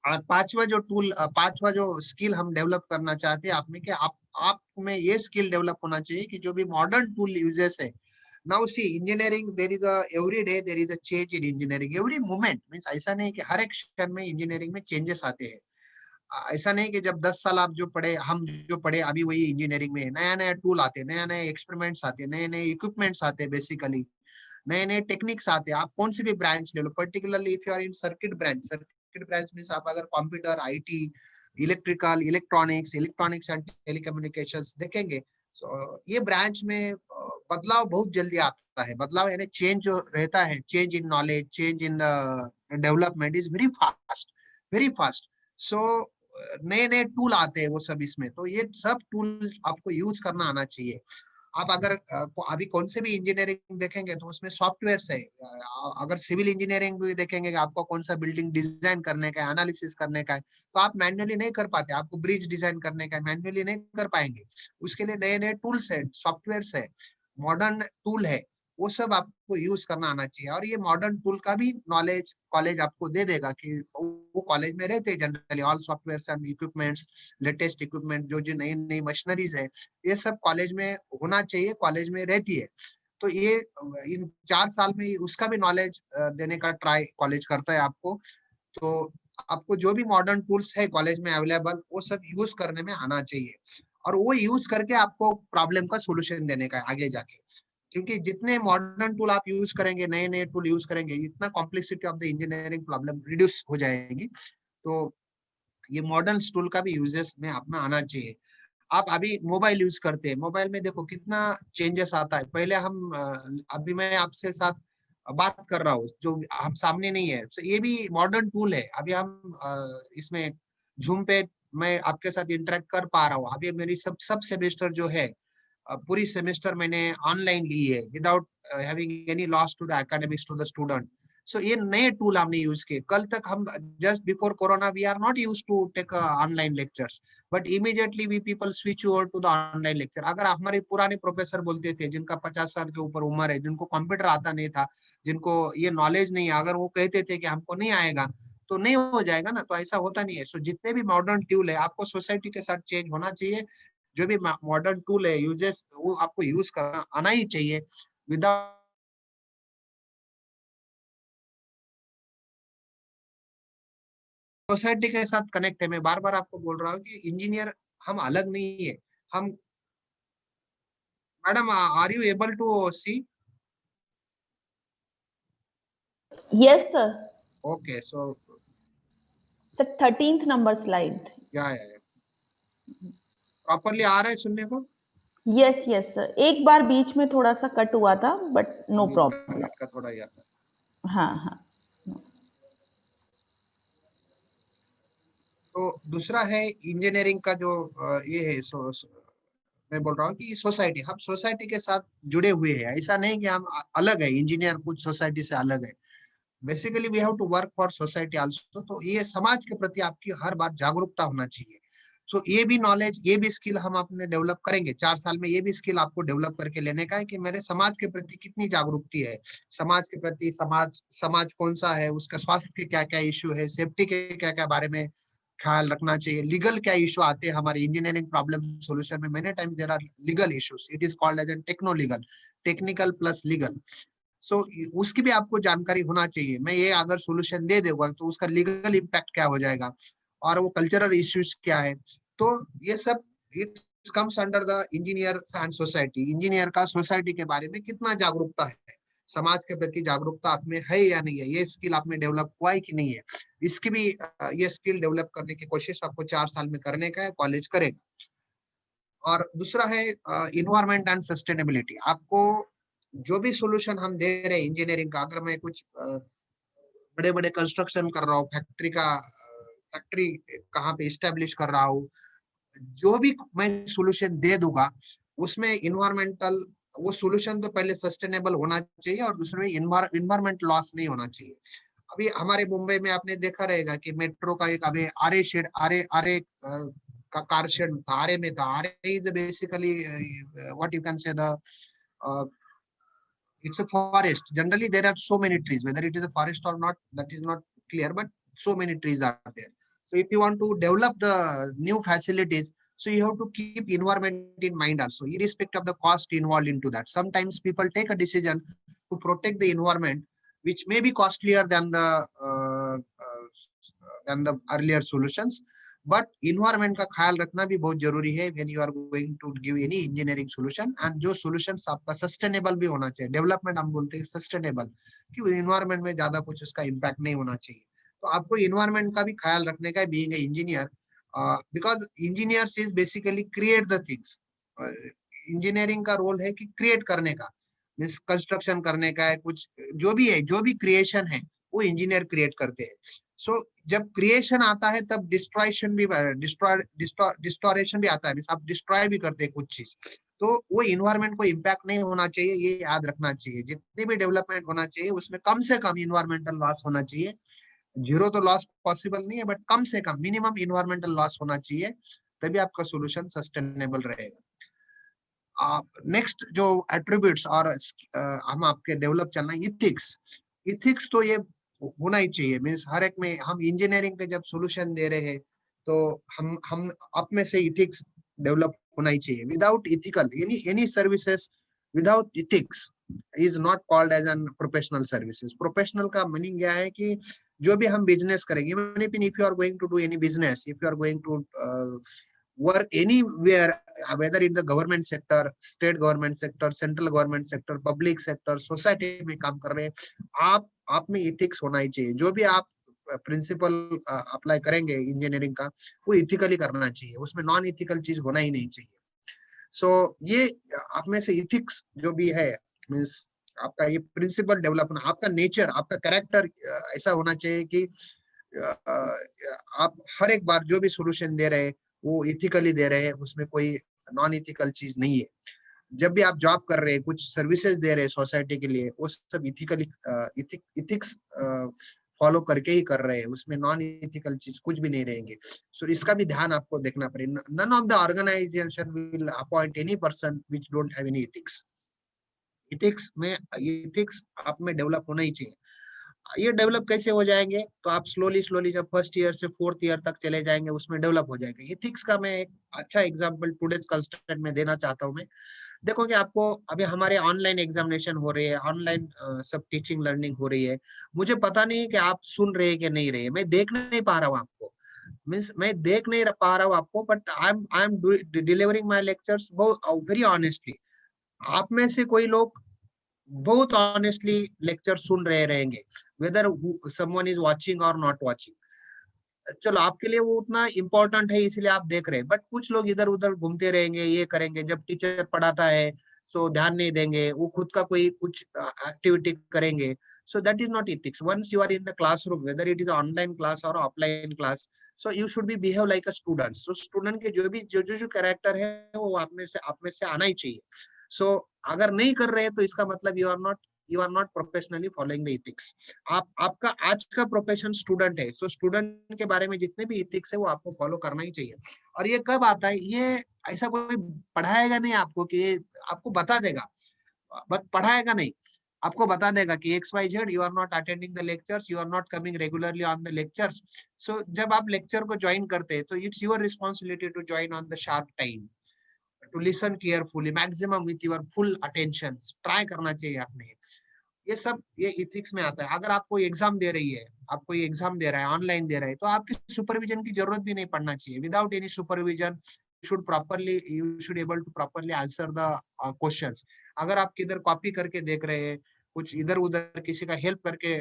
और पांचवा जो स्किल हम डेवलप करना चाहते हैं आप में, कि आप में ये स्किल डेवलप होना चाहिए कि जो भी मॉडर्न टूल यूजेस है। Now see engineering, there is a every day there is a change in engineering, every moment means ऐसा नहीं कि हर एक क्षण में इंजीनियरिंग में चेंजेस आते हैं। ऐसा नहीं कि जब 10 साल आप हम जो पढ़े अभी वही इंजीनियरिंग में, नया नया टूल आते हैं, नया नया एक्सपेरिमेंट्स आते हैं, नए नए इक्विपमेंट्स आते हैं, बेसिकली नए नए टेक्निक्स आते हैं। आप कौन सी भी ब्रांच ले लो, particularly if you are in circuit branch means आप अगर computer, IT, electrical, electronics and telecommunications देखेंगे, ये ब्रांच में बदलाव बहुत जल्दी आता है। बदलाव यानी चेंज जो रहता है, change in knowledge, change in development is very fast. So नए नए टूल आते हैं वो सब इसमें, तो ये सब टूल आपको यूज करना आना चाहिए। आप अगर अभी कौन से भी इंजीनियरिंग देखेंगे तो उसमें सॉफ्टवेयर है। अगर सिविल इंजीनियरिंग भी देखेंगे कि आपको कौन सा बिल्डिंग डिजाइन करने का है, एनालिसिस करने का है, तो आप मैन्युअली नहीं कर पाते। आपको ब्रिज डिजाइन करने का है, मैन्युअली नहीं कर पाएंगे। उसके लिए नए नए टूल्स है, सॉफ्टवेयर है, मॉडर्न टूल है, वो सब आपको यूज करना आना चाहिए। और ये मॉडर्न टूल का भी नॉलेज कॉलेज आपको दे देगा कि वो कॉलेज में रहते हैं generally, all software and equipments, latest equipment, जो नई नई मशीनरीज है, ये सब कॉलेज में होना चाहिए, कॉलेज में रहती है। तो ये इन 4 साल में उसका भी नॉलेज देने का ट्राई कॉलेज करता है आपको। तो आपको जो भी मॉडर्न टूल्स है कॉलेज में अवेलेबल, वो सब यूज करने में आना चाहिए, और वो यूज करके आपको प्रॉब्लम का सोल्यूशन देने का है आगे जाके। क्योंकि जितने मॉडर्न टूल आप यूज करेंगे, नए नए टूल यूज करेंगे, इतना complexity of the engineering problem reduce हो जाएगी। तो ये मॉडर्न टूल का भी यूजेस में अपना आना चाहिए। आप अभी मोबाइल यूज करते हैं, मोबाइल में देखो कितना चेंजेस आता है। पहले अभी मैं आपसे साथ बात कर रहा हूँ, जो हम सामने नहीं है, तो ये भी मॉडर्न टूल है। अभी हम इसमें जूम पे मैं आपके साथ इंटरेक्ट कर पा रहा हूँ। अभी मेरी सब सेमेस्टर जो है, पूरी सेमेस्टर मैंने ऑनलाइन ली है, without having any loss to the academics, to the student. So ये नए टूल हमने यूज किए। कल तक हम just before corona we are not used to take online lectures, but immediately we people switch over to the online lecture. अगर हमारे पुराने प्रोफेसर बोलते थे, जिनका 50 साल के ऊपर उम्र है, जिनको कंप्यूटर आता नहीं था, जिनको ये नॉलेज नहीं है, अगर वो कहते थे कि हमको नहीं आएगा, तो नहीं हो जाएगा ना। तो ऐसा होता नहीं है। सो जितने भी मॉडर्न टूल है, आपको सोसाइटी के साथ चेंज होना चाहिए। जो भी मॉडर्न टूल है यूजेस, वो आपको यूज करना आना ही चाहिए। विदाउट सोसाइटी के साथ कनेक्ट है। मैं बार बार आपको बोल रहा हूँ कि इंजीनियर हम अलग नहीं है। हम, madam are you able to see? Yes, sir. Okay, so Sir, 13th number slide. या प्रॉपरली आ रहा है सुनने को? Yes, yes, sir. एक बार बीच में थोड़ा सा कट हुआ था, but no problem. का थोड़ा ही आता है। हाँ हाँ। तो दूसरा है इंजीनियरिंग का जो ये है, मैं बोल रहा हूँ कि सोसाइटी, हम सोसाइटी के साथ जुड़े हुए हैं। ऐसा नहीं कि हम अलग है, इंजीनियर कुछ सोसाइटी से अलग है। Basically we have to work for society also. तो ये समाज के प्रति आपकी हर बार जागरूकता होना चाहिए। तो ये भी नॉलेज, ये भी स्किल हम अपने डेवलप करेंगे 4 साल में। ये भी स्किल आपको डेवलप करके लेने का है कि मेरे समाज के प्रति कितनी जागरूकता है, समाज के प्रति, समाज कौन सा है, उसका स्वास्थ्य के क्या क्या इश्यू है, सेफ्टी के क्या क्या बारे में ख्याल रखना चाहिए, लीगल क्या इशू आते हैं हमारे इंजीनियरिंग प्रॉब्लम सॉल्यूशन में। Many times there are legal issues, it is called as an techno legal, technical plus legal. So उसकी भी आपको जानकारी होना चाहिए। मैं ये अगर सॉल्यूशन दे दूंगा तो उसका लीगल इम्पैक्ट क्या हो जाएगा, और वो कल्चरल इश्यूज क्या है। तो ये सब it comes under the engineer and society. Engineer का सोसाइटी के बारे में कितना जागरूकता है, समाज के प्रति जागरूकता आप में है या नहीं है, ये स्किल आप में डेवलप हुआ है कि नहीं है, इसकी भी ये स्किल डेवलप करने की कोशिश आपको 4 साल में करने का है, कॉलेज करेगा। और दूसरा है इन्वायरमेंट एंड सस्टेनेबिलिटी। आपको जो भी सॉल्यूशन हम दे रहे हैं इंजीनियरिंग का, अगर मैं कुछ बड़े बड़े कंस्ट्रक्शन कर रहा हूँ, फैक्ट्री का फैक्ट्री कहाँ पे इस्टेब्लिश कर रहा हूँ, जो भी मैं सोल्यूशन दे दूंगा उसमें इन्वायरमेंटल, वो सोल्यूशन तो पहले सस्टेनेबल होना चाहिए और दूसरे में इन्वायरमेंट लॉस नहीं होना चाहिए। अभी हमारे मुंबई में आपने देखा रहेगा कि मेट्रो का एक अभी आरे शेड, आरे आरे का कार शेड था, आरे में था। Aarey is basically what you can say the it's a forest. Generally there are so many trees, whether it is a forest or not, that is not clear, but so many trees are there. So if you want to develop the new facilities, so you have to keep environment in mind also, irrespective of the cost involved into that. Sometimes people take a decision to protect the environment which may be costlier than the earlier solutions, but environment का ख्याल रखना भी बहुत जरूरी है when you are going to give any engineering solution. And जो solutions आपका sustainable भी होना चाहिए, डेवलपमेंट हम बोलते हैं सस्टेनेबल, कि इन्वायरमेंट में ज्यादा कुछ उसका इम्पैक्ट नहीं होना चाहिए। तो आपको इन्वायरमेंट का भी ख्याल रखने का, being a engineer, because engineers is basically create the things. Engineering का रोल है कि क्रिएट करने का, मीन्स कंस्ट्रक्शन करने का है, कुछ जो भी है, जो भी क्रिएशन है वो इंजीनियर क्रिएट करते हैं। सो जब क्रिएशन आता है तब डिस्ट्रॉयशन भी, डिस्टोरेशन भी आता है, आप डिस्ट्रॉय भी करते हैं कुछ चीज, तो वो इन्वायरमेंट को इम्पैक्ट नहीं होना चाहिए, ये याद रखना चाहिए। जितनी भी डेवलपमेंट होना चाहिए उसमें कम से कम इन्वायरमेंटल लॉस होना चाहिए। जीरो तो लॉस पॉसिबल नहीं है, बट कम से कम मिनिमम इन्वायरमेंटल लॉस होना चाहिए, तभी आपका सोल्यूशन सस्टेनेबल रहेगा। नेक्स्ट जो एट्रीब्यूट्स और हम आपके डेवलप चलना, इथिक्स। इथिक्स तो ये होना ही चाहिए, मीन्स हर एक में हम इंजीनियरिंग के जब सॉल्यूशन दे रहे हैं तो हम आप में से इथिक्स डेवलप होना ही चाहिए। Without ethical any services without ethics is not called as an professional services. Professional का मीनिंग क्या है कि जो भी हम बिजनेस करेंगे, if you are going to do any business, if you are going to work anywhere, whether in the government sector, state government sector, central government sector, public sector, society में काम कर रहे हैं, आप में इथिक्स होना ही चाहिए। जो भी आप प्रिंसिपल अप्लाई करेंगे इंजीनियरिंग का, वो इथिकली करना चाहिए, उसमें नॉन इथिकल चीज होना ही नहीं चाहिए। सो ये आप में से इथिक्स जो भी है, मीन्स आपका ये प्रिंसिपल डेवलप होना, आपका नेचर, आपका कैरेक्टर ऐसा होना चाहिए कि आप हर एक बार जो भी सोल्यूशन दे रहे हैं वो इथिकली दे रहे हैं, उसमें कोई नॉन इथिकल चीज नहीं है। जब भी आप जॉब कर रहे हैं, कुछ सर्विसेज दे रहे हैं सोसाइटी के लिए, वो सब इथिकली इथिक्स फॉलो करके ही कर रहे हैं, उसमें नॉन इथिकल चीज कुछ भी नहीं रहेंगे। सो इसका भी ध्यान आपको देखना पड़ेगा। None of the organisation will appoint any person which don't have any ethics. Ethics आप में डेवलप होना ही चाहिए। ये डेवलप कैसे हो जाएंगे, तो आप स्लोली जब फर्स्ट ईयर से फोर्थ ईयर तक चले जाएंगे उसमें डेवलप हो जाएगा। इथिक्स का मैं एक अच्छा एग्जांपल टुडेज कंस्ट्रक्ट में देना चाहता हूँ। मैं देखो कि आपको अभी हमारे ऑनलाइन एग्जामिनेशन हो रही है, ऑनलाइन सब टीचिंग लर्निंग हो रही है, मुझे पता नहीं कि आप सुन रहे हैं कि नहीं रहे, मैं देख नहीं पा रहा हूँ आपको, मीन्स मैं देख नहीं पा रहा हूँ आपको, but I am delivering my lectures very honestly. आप में से कोई लोग बहुत ऑनेस्टली लेक्चर सुन रहे रहेंगे, वेदर समवन इज वाचिंग और नॉट वाचिंग। चलो आपके लिए वो उतना इम्पोर्टेंट है इसलिए आप देख रहे हैं, बट कुछ लोग इधर उधर घूमते रहेंगे, ये करेंगे, जब टीचर पढ़ाता है सो ध्यान नहीं देंगे, वो खुद का कोई कुछ एक्टिविटी करेंगे। So that is not ethics. Once you are in the classroom, whether it is online class और offline class, so you should be behave like a student. So student के जो कैरेक्टर है वो आप में से आना ही चाहिए। सो अगर नहीं कर रहे तो इसका मतलब you are not professionally following the ethics. आपका आज का प्रोफेशन स्टूडेंट है, सो स्टूडेंट के बारे में जितने भी इथिक्स है वो आपको फॉलो करना ही चाहिए। और ये कब आता है, ये ऐसा कोई पढ़ाएगा नहीं आपको, कि आपको बता देगा, बट पढ़ाएगा नहीं, आपको बता देगा कि XYZ you are not attending the lectures, you are not coming regularly on the lectures. So जब आप लेक्चर को ज्वाइन करते हैं तो it's your responsibility to join on the sharp time, to listen carefully, maximum with your full attention, try करना चाहिए आपने। ये सब ये इथिक्स में आता है। अगर आप कोई एग्जाम दे रही है, आप कोई एग्जाम दे रहा है, ऑनलाइन दे रहा है, तो आपकी सुपरविजन की जरूरत भी नहीं पड़ना चाहिए। Without any supervision you should able to properly answer the questions। अगर आप किधर कॉपी करके देख रहे हैं, कुछ इधर उधर किसी का हेल्प करके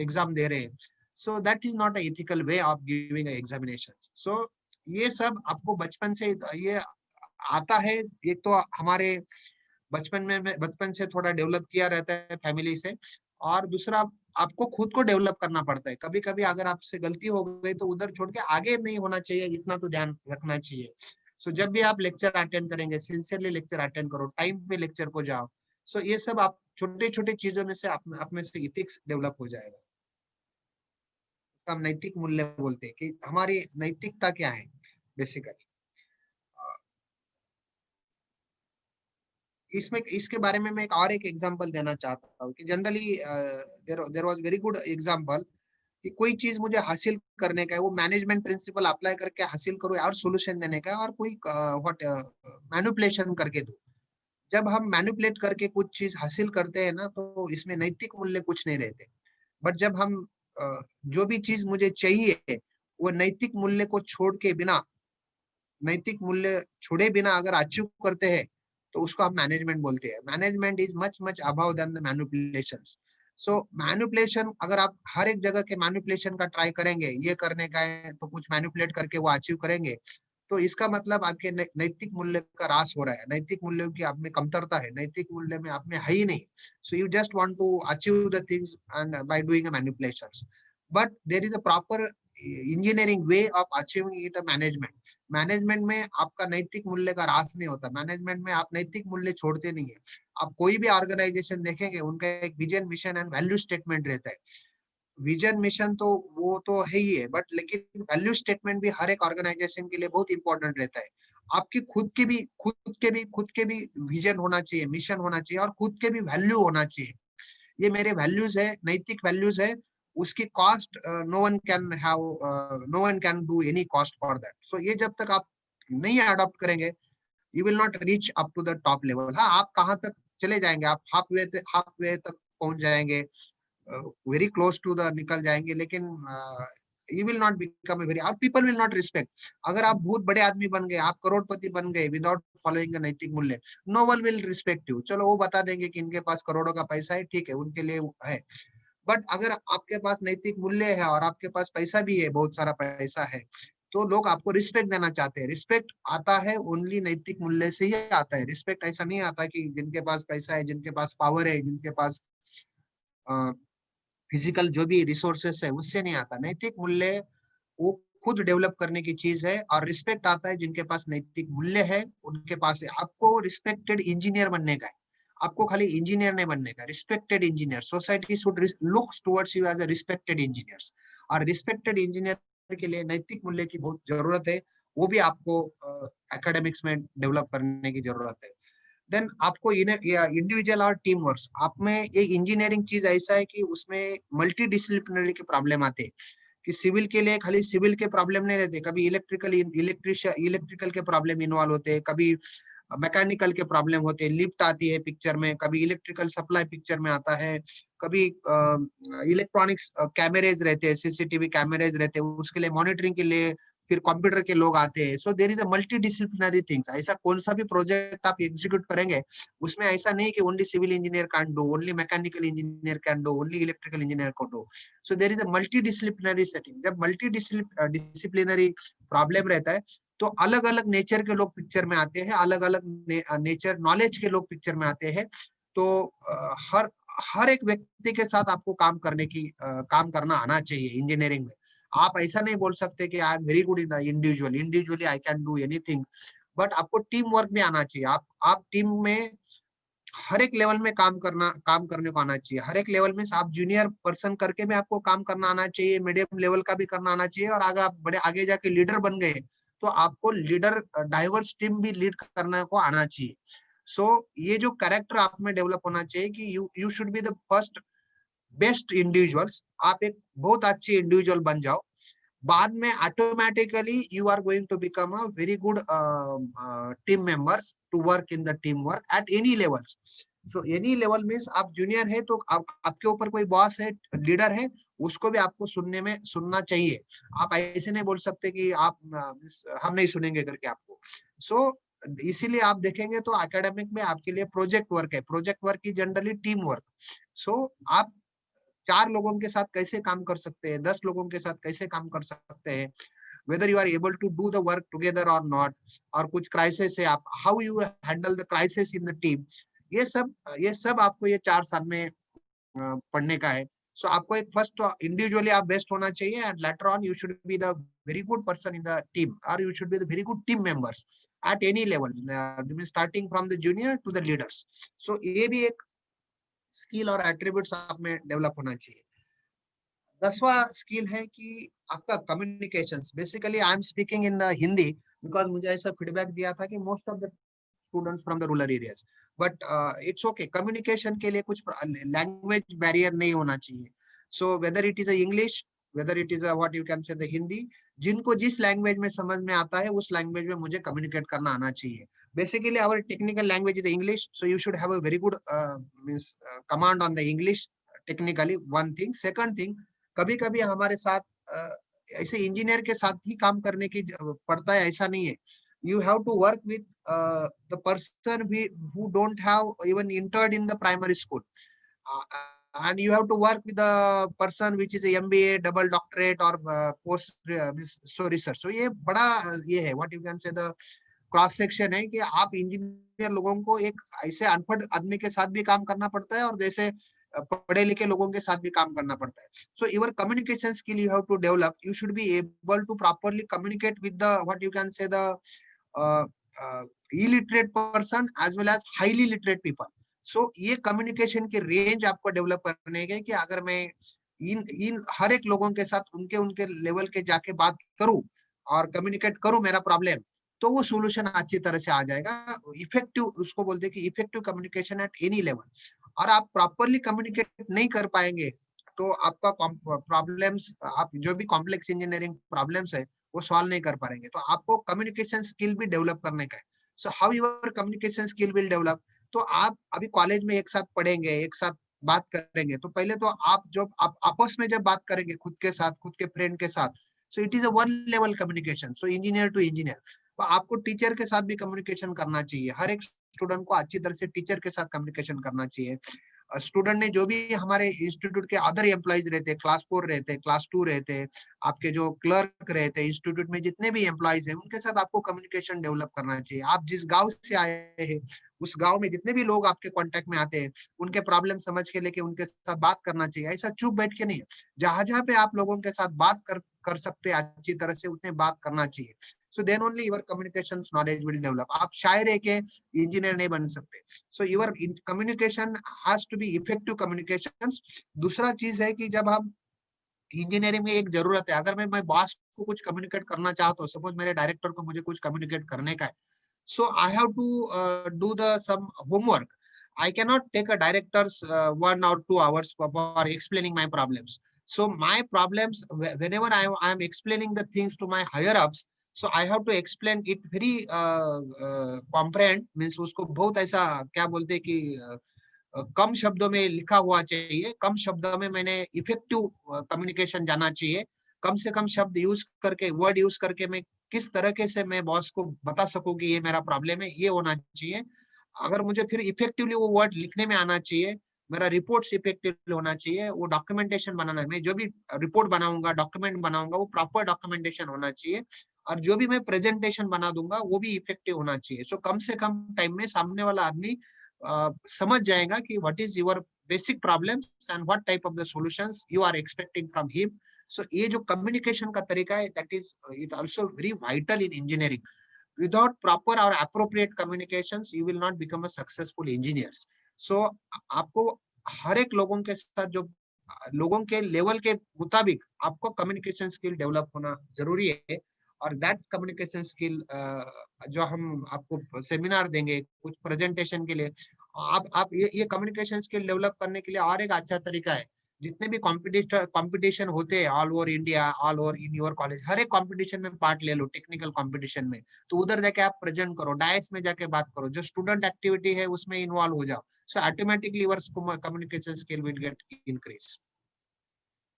एग्जाम दे रहे हैं, so that is not a ethical way of giving a examination। so ये सब आपको बचपन से ये आता है। एक तो हमारे बचपन से थोड़ा डेवलप किया रहता है फैमिली से, और दूसरा आपको खुद को डेवलप करना पड़ता है। कभी कभी अगर आपसे गलती हो गई तो उधर छोड़ के आगे नहीं होना चाहिए, इतना तो ध्यान रखना चाहिए। सो जब भी आप लेक्चर अटेंड करेंगे, सिंसियरली लेक्चर अटेंड करो, टाइम पे लेक्चर को जाओ। सो ये सब आप छोटे छोटे चीजों में से आप में से इथिक्स डेवलप हो जाएगा। इसका हम नैतिक मूल्य बोलते हैं कि हमारी नैतिकता क्या है बेसिकली। इसमें इसके बारे में मैं एक एग्जांपल देना चाहता हूँ कि generally there was very good example कि कोई चीज मुझे हासिल करने का है, वो मैनेजमेंट प्रिंसिपल अप्लाई करके हासिल करो और सोल्यूशन देने का है, और कोई व्हाट मैनिपुलेशन करके दो। जब हम मैनिपुलेट करके कुछ चीज हासिल करते हैं ना, तो इसमें नैतिक मूल्य कुछ नहीं रहते। बट जब हम जो भी चीज मुझे चाहिए वो नैतिक मूल्य को छोड़ के बिना, नैतिक मूल्य छोड़े बिना अगर अचीव करते हैं तो उसको हम मैनेजमेंट बोलते हैं। Management is much much above than the manipulations. So manipulation, अगर आप हर एक जगह के मैनिपुलेशन का ट्राई करेंगे, ये करने का है तो कुछ मैनिपुलेट करके वो अचीव करेंगे, तो इसका मतलब आपके नैतिक मूल्य का ह्रास हो रहा है, नैतिक मूल्यों की आप में कमतरता है, नैतिक मूल्य में आप में है ही नहीं। So you just want to achieve the things and by doing a manipulations. But there is a proper engineering way of achieving it a management. Management में आपका नैतिक मूल्य का ह्रास नहीं होता, मैनेजमेंट में आप नैतिक मूल्य छोड़ते नहीं है। आप कोई भी ऑर्गेनाइजेशन देखेंगे, उनका एक vision, mission and value statement रहता है। विजन मिशन तो वो तो है ही है, बट लेकिन वैल्यू स्टेटमेंट भी हर एक ऑर्गेनाइजेशन के लिए बहुत इंपॉर्टेंट रहता है। आपकी खुद के भी विजन होना चाहिए, मिशन होना चाहिए, और खुद के भी वैल्यू होना चाहिए। ये मेरे वैल्यूज है, नैतिक वैल्यूज है, उसकी cost no one can do any cost for that. So ये जब तक आप नहीं अडॉप्ट करेंगे, you will not reach up to the top level. हाँ, आप कहाँ तक चले जाएंगे, आप हाफ वे तक पहुंच जाएंगे, वेरी क्लोज टू द निकल जाएंगे, लेकिन you will not become a very, और पीपल विल नॉट रिस्पेक्ट। अगर आप बहुत बड़े आदमी बन गए, आप करोड़पति बन गए विदाउट फॉलोइंग नैतिक मूल्य, no one will respect you. चलो वो बता देंगे कि इनके पास करोड़ों का पैसा है, ठीक है, उनके लिए है। बट अगर आपके पास नैतिक मूल्य है और आपके पास पैसा भी है, बहुत सारा पैसा है, तो लोग आपको रिस्पेक्ट देना चाहते हैं। रिस्पेक्ट आता है ओनली नैतिक मूल्य से ही आता है। रिस्पेक्ट ऐसा नहीं आता कि जिनके पास पैसा है, जिनके पास पावर है, जिनके पास फिजिकल जो भी रिसोर्सेस है, उससे नहीं आता। नैतिक मूल्य वो खुद डेवलप करने की चीज है, और रिस्पेक्ट आता है जिनके पास नैतिक मूल्य है, उनके पास है। आपको रिस्पेक्टेड इंजीनियर बनने का है, आपको खाली इंजीनियर नहीं बनने का, respected engineer. Society should look towards you as a respected engineers, और रिस्पेक्टेड इंजीनियर के लिए नैतिक मूल्य की बहुत जरूरत है। वो भी आपको एकेडमिक्स में डेवलप करने की जरूरत है। देन आपको इंडिविजुअल और टीम वर्क, आप में एक इंजीनियरिंग चीज ऐसा है कि उसमें मल्टी डिसिप्लिनरी के प्रॉब्लम आते हैं, कि सिविल के लिए खाली सिविल के प्रॉब्लम नहीं रहते, कभी इलेक्ट्रिकल के प्रॉब्लम इन्वॉल्व होते हैं, कभी मैकेनिकल के प्रॉब्लम होते हैं, लिफ्ट आती है पिक्चर में, कभी इलेक्ट्रिकल सप्लाई पिक्चर में आता है, कभी इलेक्ट्रॉनिक्स कैमरेज रहते हैं, सीसीटीवी कैमरेज रहते हैं, उसके लिए मॉनिटरिंग के लिए फिर कंप्यूटर के लोग आते हैं। So there is a multi disciplinary things. ऐसा कौन सा भी प्रोजेक्ट आप एग्जीक्यूट करेंगे, उसमें ऐसा नहीं कि only civil engineer can do, only mechanical engineer can do, only electrical engineer को do. So there is a multi disciplinary setting. जब मल्टी डिसिप्लिनरी प्रॉब्लम रहता है, तो अलग अलग नेचर के लोग पिक्चर में आते हैं, अलग अलग नेचर नॉलेज के लोग पिक्चर में आते हैं। तो हर एक व्यक्ति के साथ आपको काम करना आना चाहिए इंजीनियरिंग में। आप ऐसा नहीं बोल सकते कि I am very good in individually I can do anything, but आपको टीम वर्क भी आना चाहिए। आप टीम में हर एक लेवल में काम करने को आना चाहिए। हर एक लेवल में आप जूनियर पर्सन करके भी आपको काम करना आना चाहिए, मीडियम लेवल का भी करना आना चाहिए, और अगर आप बड़े आगे जाके लीडर बन गए तो आपको लीडर डाइवर्स टीम भी लीड करने को आना चाहिए। सो ये जो कैरेक्टर आप में डेवलप होना चाहिए कि you should be the first best individuals. आप एक बहुत अच्छे इंडिविजुअल बन जाओ, बाद में automatically you are going to become a very good team members to work in the team work at any levels. So any level means आप junior है तो आपके ऊपर कोई बॉस है, लीडर है, उसको भी आपको सुनना चाहिए। आप ऐसे नहीं बोल सकते कि आप हम नहीं सुनेंगे करके आपको। सो इसीलिए आप देखेंगे तो एकेडमिक में आपके लिए प्रोजेक्ट वर्क है, प्रोजेक्ट वर्क की जनरली टीम वर्क। सो आप 4 लोगों के साथ कैसे काम कर सकते हैं, 10 लोगों के साथ कैसे काम कर सकते हैं, whether you are able to do the work together or not, और कुछ क्राइसिस है, आप how you handle the crisis in the team, ये सब आपको ये 4 साल में पढ़ने का है। सो आपको एक फर्स्ट तो इंडिविजुअली आप बेस्ट होना चाहिए, and later on you should be the very good person in the team, और you should be the very good team members at any level, starting from the junior to the leaders. So ये भी एक skill और attributes आप में develop होना चाहिए। 10वां skill है कि आपका communications. Basically I am speaking in the Hindi because मुझे ऐसा फीडबैक दिया था कि most of the students from the rural areas, but it's okay, communication के लिए कुछ लैंग्वेज बैरियर नहीं होना चाहिए। So whether it is a English, weather it is a what you can say the Hindi, जिनको जिस लैंग्वेज में समझ में आता है उस लैंग्वेज में मुझे कम्युनिकेट करना आना चाहिए। Basically our technical language is English, so you should have a very good means command on the English technically, one thing. Second thing, कभी कभी हमारे साथ ऐसे इंजीनियर के साथ ही काम करने की पड़ता है, ऐसा नहीं है। You have to work with the person who don't have even entered in the primary school, and you have to work with the person which is a MBA, double doctorate or post so research. So ये बड़ा ये है what you can say the cross section है कि आप engineer लोगों को एक ऐसे अनपढ़ आदमी के साथ भी काम करना पड़ता है और जैसे पढ़े लिखे लोगों के साथ भी काम करना पड़ता है। So your communication skill you have to develop, you should be able to properly communicate with the what you can say the illiterate person as well as highly literate people. So ये communication की range आपको develop करने के कि अगर मैं इन हर एक लोगों के साथ उनके उनके लेवल के जाके बात करूं और कम्युनिकेट करूं मेरा प्रॉब्लम, तो वो सोल्यूशन अच्छी तरह से आ जाएगा। इफेक्टिव उसको बोलते हैं कि effective communication at any level. और आप प्रॉपरली कम्युनिकेट नहीं कर पाएंगे तो आपका प्रॉब्लम्स, आप जो भी कॉम्प्लेक्स इंजीनियरिंग प्रॉब्लम्स है वो सॉल्व नहीं कर पाएंगे। तो आपको कम्युनिकेशन स्किल भी डेवलप करने का है। So how your communication skill will develop, तो आप अभी कॉलेज में एक साथ पढ़ेंगे, एक साथ बात करेंगे, तो पहले तो आप जब आप आपस में जब बात करेंगे खुद के साथ, खुद के फ्रेंड के साथ, so it is a one level communication. So engineer to engineer, तो आपको टीचर के साथ भी कम्युनिकेशन करना चाहिए। हर एक स्टूडेंट को अच्छी तरह से टीचर के साथ कम्युनिकेशन करना चाहिए। स्टूडेंट ने जो भी हमारे इंस्टीट्यूट के अदर एम्प्लॉइज रहते हैं, क्लास 4 रहते हैं, क्लास 2 रहते हैं, आपके जो क्लर्क रहते हैं इंस्टीट्यूट में, जितने भी एम्प्लॉइज हैं उनके साथ आपको कम्युनिकेशन डेवलप करना चाहिए। आप जिस गांव से आए हैं उस गांव में जितने भी लोग आपके कांटेक्ट में आते हैं उनके प्रॉब्लम समझ के लेके उनके साथ बात करना चाहिए। ऐसा चुप बैठ के नहीं, जहां जहां पे आप लोगों के साथ बात कर सकते हैं अच्छी तरह से, उतने बात करना चाहिए। So then only your communications knowledge will develop. आप शायर है के इंजीनियर नहीं बन सकते। So your communication has to be effective communications. दूसरा चीज है कि जब हम इंजीनियरिंग में एक जरूरत है, अगर मैं बॉस को कुछ कम्युनिकेट करना चाहता हूँ, सपोज मेरे डायरेक्टर को मुझे कुछ कम्युनिकेट करने का है, so I have to do the some homework. I cannot take a director's 1 or 2 hours for explaining my problems. So my problems, whenever I am explaining the things to my higher ups, so I have to explain it very comprehend, means उसको बहुत ऐसा क्या बोलते हैं कि कम शब्दों में लिखा हुआ चाहिए, कम शब्दों में मैंने इफेक्टिव कम्युनिकेशन जाना चाहिए, कम से कम शब्द यूज करके, वर्ड यूज करके मैं किस तरीके से मैं बॉस को बता सकूं कि ये मेरा प्रॉब्लम है, ये होना चाहिए। अगर मुझे फिर इफेक्टिवली वो वर्ड लिखने में आना चाहिए, मेरा रिपोर्ट्स इफेक्टिव होना चाहिए, वो डॉक्यूमेंटेशन बनाना है, मैं जो भी रिपोर्ट बनाऊंगा, डॉक्यूमेंट बनाऊंगा, वो प्रॉपर डॉक्यूमेंटेशन होना चाहिए, और जो भी मैं प्रेजेंटेशन बना दूंगा वो भी इफेक्टिव होना चाहिए। सो कम से कम टाइम में सामने वाला आदमी समझ जाएगा कि what is your basic problems and what type of the solutions you are expecting from him. So ये जो कम्युनिकेशन का तरीका है, that is it also very vital in engineering. Without proper or appropriate communications, you will not become a successful engineers. So आपको हर एक लोगों के साथ, जो लोगों के लेवल के मुताबिक आपको कम्युनिकेशन स्किल डेवलप होना जरूरी है। और दैट कम्युनिकेशन स्किल जो हम आपको सेमिनार देंगे कुछ प्रेजेंटेशन के लिए, आप ये कम्युनिकेशन स्किल डेवलप करने के लिए और एक अच्छा तरीका है, जितने भी कंपटीशन होते हैं all over India, all over in your college, हर एक कंपटीशन में पार्ट ले लो, टेक्निकल कंपटीशन में, तो उधर जाके आप प्रेजेंट करो, डायस में जाके बात करो, जो स्टूडेंट एक्टिविटी है उसमें इन्वॉल्व हो जाओ। So automatically your communication skill will get increase.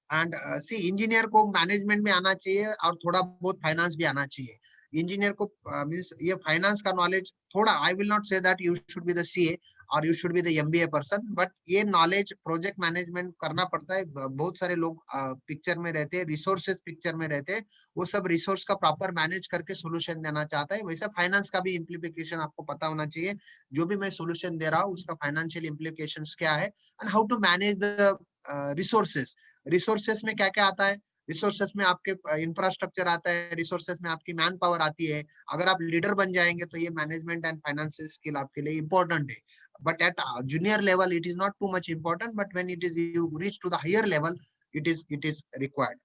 And see, engineer को मैनेजमेंट में आना चाहिए और थोड़ा बहुत फाइनेंस भी आना चाहिए। इंजीनियर को मींस ये फाइनेंस का नॉलेज थोड़ा, I will not say that you should be the CA और you should be the MBA person, but ये नॉलेज प्रोजेक्ट मैनेजमेंट करना पड़ता है। बहुत सारे लोग पिक्चर में रहते हैं, रिसोर्सेज पिक्चर में रहते हैं, वो सब रिसोर्स का प्रॉपर मैनेज करके सोल्यूशन देना चाहता है। वैसे फाइनेंस का भी इम्प्लीकेशन आपको पता होना चाहिए, जो भी मैं सोल्यूशन दे रहा हूँ उसका फाइनेंशियल इम्प्लीकेशंस क्या है, and how to manage the resources में क्या क्या आता है? रिसोर्सेस में आपके इंफ्रास्ट्रक्चर आता है, रिसोर्सेस में आपकी मैन पावर आती है। अगर आप लीडर बन जाएंगे तो ये मैनेजमेंट एंड फाइनेंशियल स्किल आपके लिए इंपॉर्टेंट है, but at junior level it is not too much important, but when it is you reach to the higher level it is required.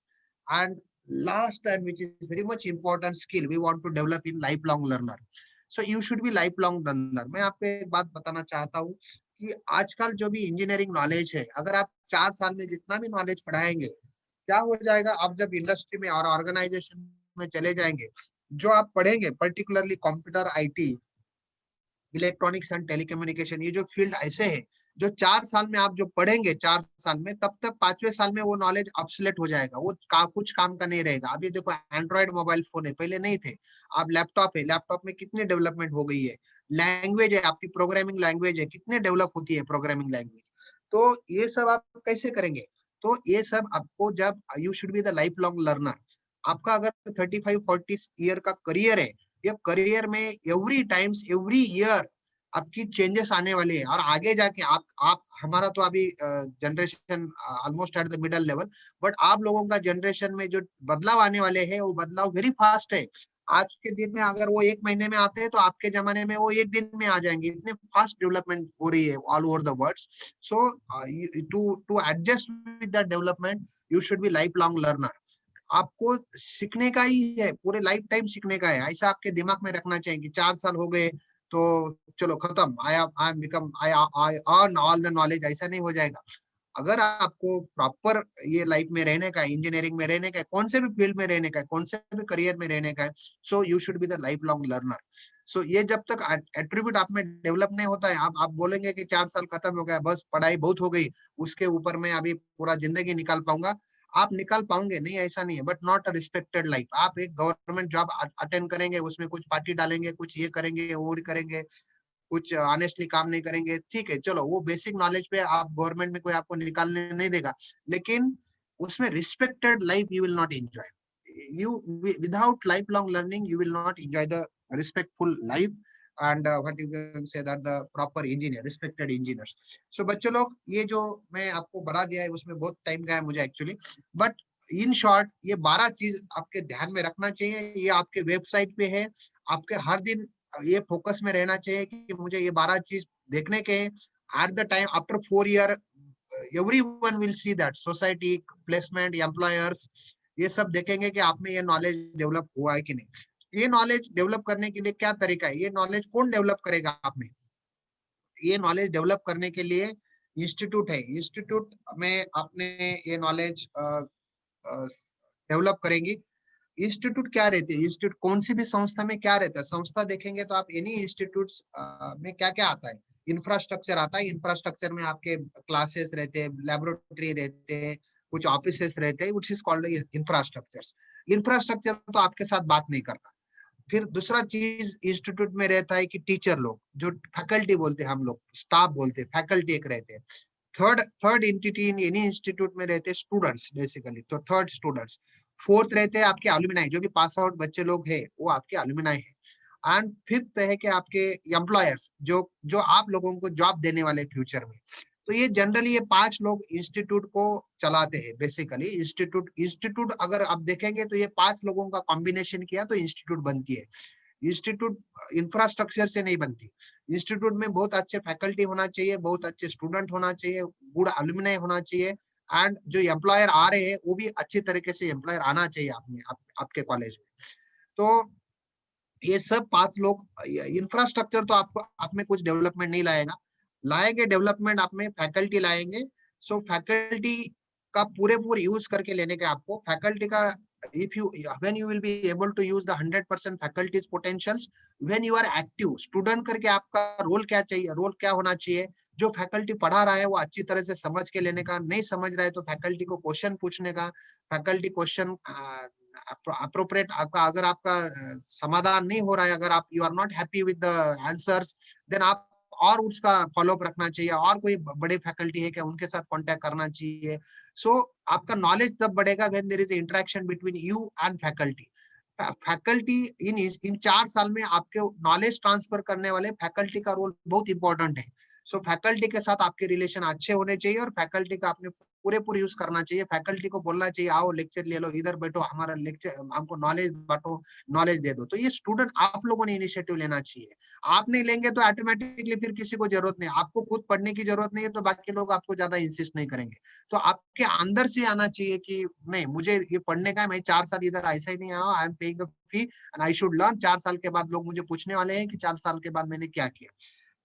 And last time, which is very much important skill we want to develop in lifelong learner. So you should be lifelong learner. मैं आपको एक बात बताना चाहता हूँ कि आजकल जो भी इंजीनियरिंग नॉलेज है, अगर आप 4 साल में जितना भी नॉलेज पढ़ाएंगे, क्या हो जाएगा, आप जब इंडस्ट्री में और ऑर्गेनाइजेशन में चले जाएंगे, जो आप पढ़ेंगे particularly computer, IT, electronics and telecommunication, ये जो फील्ड ऐसे है जो 4 साल में आप जो पढ़ेंगे 4 साल में, तब तक 5वें साल में वो नॉलेज ऑब्सोलेट हो जाएगा, वो कुछ काम का नहीं रहेगा। अभी देखो एंड्रॉइड मोबाइल फोन है, पहले नहीं थे। अब लैपटॉप है, लैपटॉप में कितनी डेवलपमेंट हो गई है। लैंग्वेज है, आपकी प्रोग्रामिंग लैंग्वेज है, कितने डेवलप होती है प्रोग्रामिंग लैंग्वेज। तो ये सब आप कैसे करेंगे? तो ये सब आपको, जब you should be the life long learner. आपका अगर 35-40 ईयर का करियर है, ये करियर में एवरी टाइम्स एवरी ईयर आपकी चेंजेस आने वाले हैं, और आगे जाके आप हमारा तो अभी generation almost at the middle level, but आप लोगों का जनरेशन में जो बदलाव आने वाले हैं, वो बदलाव वेरी फास्ट है। आज के दिन में अगर वो 1 महीने में आते हैं, तो आपके जमाने में वो 1 दिन में आ जाएंगे। इतने फास्ट डेवलपमेंट हो रही है all over the world. So to adjust with the development, you should be life long learner. आपको सीखने का ही है, पूरे लाइफ टाइम सीखने का है। ऐसा आपके दिमाग में रखना चाहिए कि 4 साल हो गए तो चलो खत्म, I earn all the knowledge, ऐसा नहीं हो जाएगा। अगर आपको प्रॉपर ये लाइफ में रहने का, इंजीनियरिंग में रहने का, कौन से भी फील्ड में रहने का, कौन से भी करियर में रहने का है, so you should be the life long learner. So ये जब तक एट्रीब्यूट आप में डेवलप नहीं होता है, आप बोलेंगे कि 4 साल खत्म हो गया, बस पढ़ाई बहुत हो गई, उसके ऊपर मैं अभी पूरा जिंदगी निकाल पाऊंगा। आप निकाल पाओगे नहीं, ऐसा नहीं है, but not a respected life. आप एक गवर्नमेंट जॉब अटेंड करेंगे, उसमें कुछ पार्टी डालेंगे, कुछ ये करेंगे वो करेंगे, कुछ ऑनेस्टली काम नहीं करेंगे, ठीक है, चलो वो बेसिक नॉलेज पे आप गवर्नमेंट में कोई आपको निकालने नहीं देगा, लेकिन उसमें respected life you will not enjoy. you without lifelong learning you will not enjoy the respectful life and what you can say that the proper engineer, respected engineers. So बच्चों लोग, ये जो मैं आपको बढ़ा दिया है उसमें बहुत टाइम गया है मुझे एक्चुअली, बट इन शॉर्ट ये 12 चीज आपके ध्यान में रखना चाहिए। ये आपके वेबसाइट पे है, आपके हर दिन ये फोकस में रहना चाहिए कि मुझे ये 12 चीज देखने के at the time after 4 year everyone will see that society, placement, employers, ये सब देखेंगे कि आप में ये नॉलेज डेवलप हुआ है कि नहीं। ये नॉलेज डेवलप करने के लिए क्या तरीका है, ये नॉलेज कौन डेवलप करेगा आप में? ये नॉलेज डेवलप करने के लिए इंस्टीट्यूट है, इंस्टीट्यूट में आपने ये नॉलेज डेवलप करेंगे। इंस्टीट्यूट क्या रहते हैं, इंस्टीट्यूट कौन सी भी संस्था में क्या रहता है, संस्था देखेंगे तो आप एनी इंस्टीट्यूट्स में क्या क्या आता है, इंफ्रास्ट्रक्चर आता है। इंफ्रास्ट्रक्चर में आपके क्लासेस रहते हैं, लैबोरेटरी रहते हैं, कुछ ऑफिसेस रहते हैं, which is called infrastructures. Infrastructure तो आपके साथ बात नहीं करता। फिर दूसरा चीज इंस्टीट्यूट में रहता है कि टीचर लोग, जो फैकल्टी बोलते हैं हम लोग, स्टाफ बोलते हैं, फैकल्टी एक रहते हैं। Third entity in any institute में रहते हैं स्टूडेंट्स बेसिकली, तो थर्ड स्टूडेंट्स। फोर्थ रहते हैं आपके एलुमनाई, जो भी पास आउट बच्चे लोग हैं वो आपके एलुमनाई है। एंड फिफ्थ है कि आपके एम्प्लॉयर्स, जो आप लोगों को जॉब देने वाले फ्यूचर में। तो ये जनरली ये 5 लोग इंस्टीट्यूट को चलाते हैं बेसिकली। इंस्टीट्यूट अगर आप देखेंगे तो ये 5 लोगों का कॉम्बिनेशन किया तो इंस्टीट्यूट बनती है। इंस्टीट्यूट इंफ्रास्ट्रक्चर से नहीं बनती। इंस्टीट्यूट में बहुत अच्छे फैकल्टी होना चाहिए, बहुत अच्छे स्टूडेंट होना चाहिए, गुड एलुमनाई होना चाहिए, एंड जो एम्प्लॉयर आ रहे हैं वो भी अच्छी तरीके से एम्प्लॉयर आना चाहिए आपके कॉलेज में। तो ये सब 5 लोग, इंफ्रास्ट्रक्चर तो आपको आप में कुछ डेवलपमेंट नहीं लाएंगे डेवलपमेंट आप में फैकल्टी लाएंगे। सो फैकल्टी का पूरे यूज करके लेने के आपको फैकल्टी का, when you will be able to use the 100% faculty's potentials, when you are active student करके आपका रोल क्या चाहिए, रोल क्या होना चाहिए, जो फैकल्टी पढ़ा रहा है वो अच्छी तरह से समझ के लेने का, नहीं समझ रहा है तो फैकल्टी को क्वेश्चन पूछने का, फैकल्टी क्वेश्चन अप्रोप्रिएट आपका, अगर आपका समाधान नहीं हो रहा है, अगर आप you are not happy with the answers, then आप और उसका फॉलोअप रखना चाहिए, और कोई बड़े फैकल्टी है क्या उनके साथ कांटेक्ट करना चाहिए। सो आपका नॉलेज तब बढ़ेगा when there is interaction between you and faculty. Faculty इन 4 साल में आपके नॉलेज ट्रांसफर करने वाले फैकल्टी का रोल बहुत इंपॉर्टेंट है। सो फैकल्टी के साथ आपके रिलेशन अच्छे होने चाहिए और फैकल्टी का आपने पूरे यूज करना चाहिए। फैकल्टी को बोलना चाहिए आओ लेक्चर ले लो, इधर बैठो, हमारा लेक्चर, हमको नॉलेज बांटो, नॉलेज दे दो। तो ये स्टूडेंट आप लोगों ने इनिशिएटिव लेना चाहिए। आप नहीं लेंगे तो ऑटोमेटिकली फिर किसी को जरूरत नहीं, आपको खुद पढ़ने की जरूरत नहीं है तो बाकी लोग आपको ज्यादा इंसिस्ट नहीं करेंगे। तो आपके अंदर से आना चाहिए कि नहीं मुझे ये पढ़ने का है, मैं 4 साल इधर ऐसा ही नहीं आया, I am paying the fee and I should learn. 4 साल के बाद लोग मुझे पूछने वाले हैं कि 4 साल के बाद मैंने क्या किया।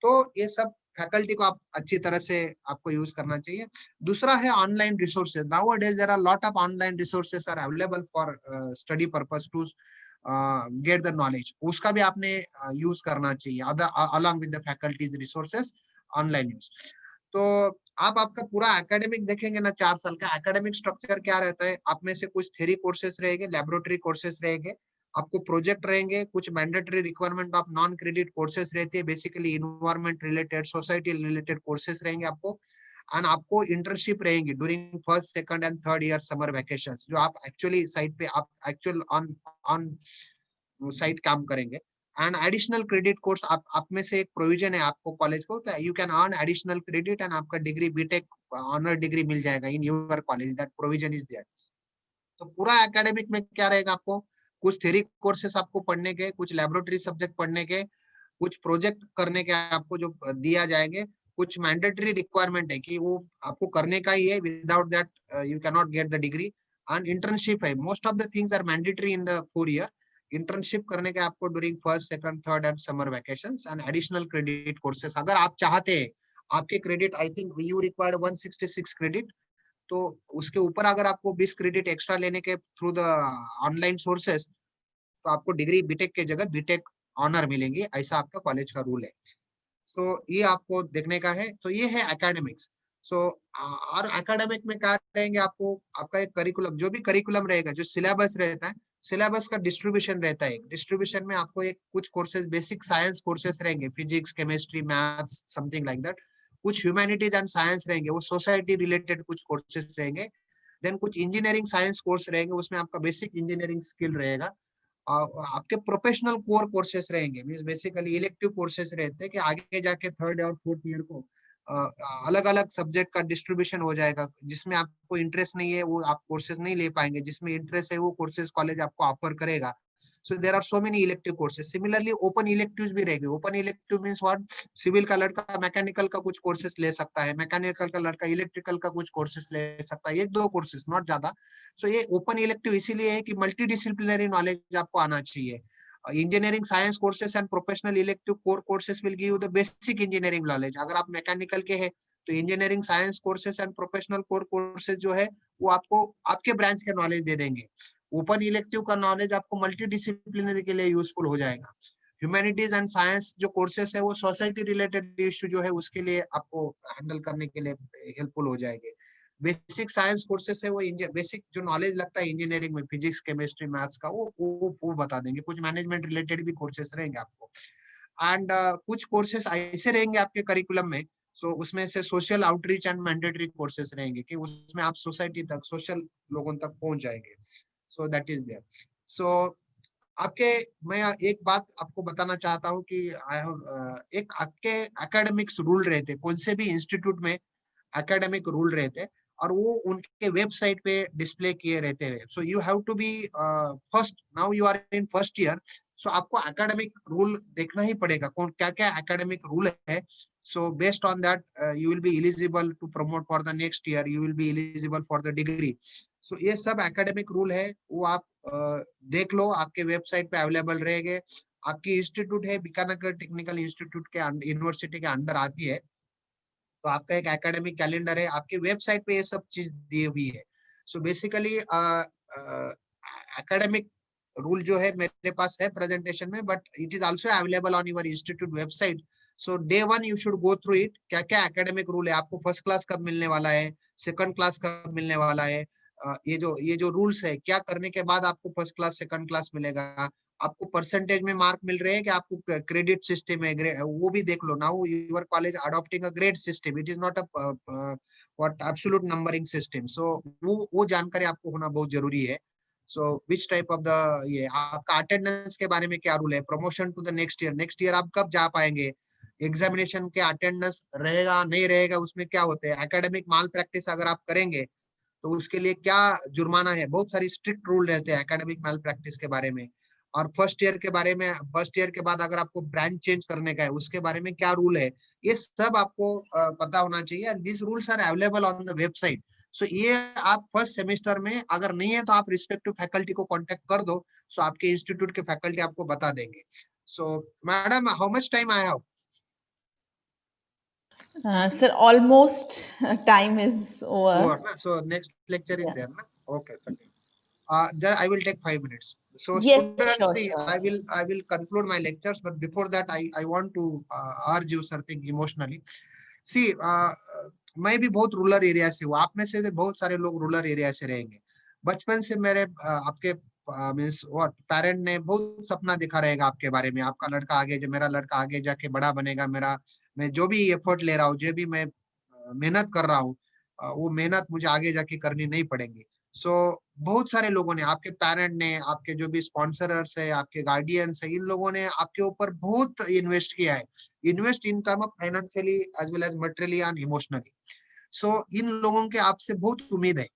तो ये सब फैकल्टी को आप अच्छी तरह से आपको यूज करना चाहिए। दूसरा है online resources. Nowadays there are lot of online resources are available for study purpose to get the knowledge. उसका भी आपने यूज करना चाहिए along with the faculties resources, online use. तो आप आपका पूरा एकेडमिक देखेंगे ना, 4 साल का एकेडमिक स्ट्रक्चर क्या रहता है। आप में से कुछ थ्योरी कोर्सेज रहेंगे, लेबोरेटरी कोर्सेज रहेंगे, आपको प्रोजेक्ट रहेंगे, कुछ mandatory requirement of non credit courses रहती है, basically environment related, society related courses रहेंगे आपको। एंड आपको इंटर्नशिप रहेंगे during first, second and third year summer vacations, जो आप एक्चुअली साइट पे आप एक्चुअल ऑन साइट काम करेंगे। एंड एडिशनल क्रेडिट कोर्स आप में से एक प्रोविजन है आपको कॉलेज को, you can earn additional credit and आपका डिग्री बीटेक ऑनर डिग्री मिल जाएगा in your college, that provision is there. तो पूरा एकेडमिक में क्या रहेगा, आपको कुछ थ्योरी कोर्सेस आपको पढ़ने के, कुछ लैबोरेटरी सब्जेक्ट पढ़ने के, कुछ प्रोजेक्ट करने के आपको जो दिया जाएंगे, कुछ मैंडेटरी रिक्वायरमेंट है कि वो आपको करने का ही है, without that you can not get the degree. And internship है, most of the things are mandatory in the 4 year. Internship करने के आपको during first, second, third and summer vacations. And additional credit courses अगर आप चाहते हैं, आपके credit I think you required 166 credit, तो उसके ऊपर अगर आपको 20 क्रेडिट एक्स्ट्रा लेने के थ्रू द ऑनलाइन सोर्सेस, तो आपको डिग्री बीटेक के जगह बीटेक ऑनर मिलेंगे, ऐसा आपका कॉलेज का रूल है। सो ये आपको देखने का है। तो ये है एकेडमिक्स। सो और एकेडमिक में क्या रहेंगे, आपको आपका एक करिकुलम, जो भी करिकुलम रहेगा, जो सिलेबस रहता है, सिलेबस का डिस्ट्रीब्यूशन रहता है। डिस्ट्रीब्यूशन में आपको एक कुछ कोर्सेज बेसिक साइंस कोर्सेज रहेंगे, physics, chemistry, maths, something like that. कुछ ह्यूमैनिटीज एंड साइंस रहेंगे, वो सोसाइटी रिलेटेड कुछ कोर्सेज रहेंगे। देन कुछ इंजीनियरिंग साइंस कोर्स रहेंगे, उसमें आपका बेसिक इंजीनियरिंग स्किल रहेगा। आपके प्रोफेशनल कोर कोर्सेस रहेंगे, मींस बेसिकली इलेक्टिव कोर्सेस रहते हैं कि आगे जाके थर्ड और फोर्थ ईयर को अलग अलग सब्जेक्ट का डिस्ट्रीब्यूशन हो जाएगा। जिसमें आपको इंटरेस्ट नहीं है वो आप कोर्सेज नहीं ले पाएंगे, जिसमें इंटरेस्ट है वो कोर्सेज कॉलेज आपको ऑफर करेगा। So there are so many elective courses. Similarly open electives भी रहेंगे। Open elective means what, civil का लड़का मैकेनिकल का कुछ कोर्सेज ले सकता है, मैकेनिकल का लड़का इलेक्ट्रिकल का कुछ कोर्सेज ले सकता है, एक दो कोर्सेज, नॉट ज्यादा। सो ये ओपन इलेक्टिव इसीलिए है कि मल्टी डिसिप्लिनरी नॉलेज आपको आना चाहिए। Engineering science courses and professional elective core courses will give you the basic engineering knowledge. अगर आप मैकेनिकल के हैं तो engineering science courses and professional core courses जो है वो आपको आपके ब्रांच के नॉलेज दे देंगे। ओपन इलेक्टिव का नॉलेज आपको मल्टी डिसिप्लिनरी के लिए यूजफुल हो जाएगा। ह्यूमैनिटीज एंड साइंस जो कोर्सेस है वो सोसाइटी रिलेटेड इश्यू जो है उसके लिए आपको हैंडल करने के लिए हेल्पफुल हो जाएंगे। बेसिक साइंस कोर्सेस है वो बेसिक जो नॉलेज लगता है इंजीनियरिंग में, फिजिक्स, केमिस्ट्री, मैथ्स का, वो बता देंगे। कुछ मैनेजमेंट रिलेटेड भी कोर्सेस रहेंगे आपको। एंड कुछ कोर्सेस ऐसे रहेंगे आपके करिकुलम में, सो उसमें से social outreach and mandatory courses रहेंगे कि उसमें आप सोसाइटी तक, सोशल लोगों तक पहुंच जाएंगे। So that is there. So आपके, मैं एक बात आपको बताना चाहता हूँ कि एक आपके एकेडमिक्स रूल रहते, कौन से भी इंस्टीट्यूट में एकेडमिक रूल रहते और वो उनके वेबसाइट पे डिस्प्ले किए रहते हैं। So you have to be first, now you are in first year, so आपको एकेडमिक रूल देखना ही पड़ेगा, कौन क्या क्या एकेडमिक रूल है। So based on that you will be eligible to promote for the next year, you will be eligible for the degree. So ये सब academic rule है, वो आप देख लो, आपके वेबसाइट पे अवेलेबल रहेंगे। आपकी इंस्टीट्यूट है बीकानेर टेक्निकल इंस्टीट्यूट के यूनिवर्सिटी के अंडर आती है, तो आपका एक एकेडमिक कैलेंडर है, आपकी वेबसाइट पे ये सब चीज दी हुई है। सो बेसिकली एकेडमिक रूल जो है मेरे पास है प्रेजेंटेशन में, but it is also available on your institute website. So day 1 you should go through it, क्या क्या एकेडमिक रूल है, आपको फर्स्ट क्लास कब मिलने वाला है, सेकंड क्लास कब मिलने वाला है, ये जो रूल्स है, क्या करने के बाद आपको फर्स्ट क्लास सेकंड क्लास मिलेगा, आपको परसेंटेज में मार्क मिल रहे हैं कि आपको क्रेडिट सिस्टम है, वो भी देख लो। Now your college adopting a grade system, it is not a what absolute numbering system. So वो जानकारी आपको होना बहुत जरूरी है। So which type of the, ये आपका अटेंडेंस के बारे में क्या रूल है, promotion to the next year आप कब जा पाएंगे, एग्जामिनेशन के अटेंडेंस रहेगा नहीं रहेगा, उसमें क्या होते हैं, एकेडमिक माल प्रैक्टिस अगर आप करेंगे तो उसके लिए क्या जुर्माना है, बहुत सारी स्ट्रिक्ट रूल रहते हैं एकेडमिक माल प्रैक्टिस के बारे में। और फर्स्ट ईयर के बारे में, फर्स्ट ईयर के बाद अगर आपको ब्रांच चेंज करने का है उसके बारे में क्या रूल है, ये सब आपको पता होना चाहिए। And this rules are available on the website. So ये आप फर्स्ट सेमेस्टर में अगर नहीं है तो आप रिस्पेक्टिव फैकल्टी को कांटेक्ट कर दो, सो आपके इंस्टीट्यूट के फैकल्टी आपको बता देंगे। सो madam, how much time I have? Sir, almost time is over. Over, na? So next lecture is Yeah. there, na? Okay, continue. I will take 5 minutes. So Yes, students, sure, see, sure. I will conclude my lectures, but before that, I want to urge you something emotionally. See, मैं भी बहुत rural area से हूँ, आप में से बहुत सारे लोग रूरल एरिया से रहेंगे। बचपन से मेरे आपके मीन्स व्हाट पेरेंट ने बहुत सपना दिखा रहेगा आपके बारे में, आपका लड़का आगे, जो मेरा लड़का आगे जाके बड़ा बनेगा, मेरा मैं जो भी एफर्ट ले रहा हूँ, जो भी मैं मेहनत कर रहा हूँ, वो मेहनत मुझे आगे जाके करनी नहीं पड़ेगी। सो बहुत सारे लोगों ने, आपके पेरेंट ने, आपके जो भी स्पॉन्सरर्स है, आपके गार्डियंस है, इन लोगों ने आपके ऊपर बहुत इन्वेस्ट किया है, invest in term of financially as well as materially and emotionally. So इन लोगों के आपसे बहुत उम्मीद है।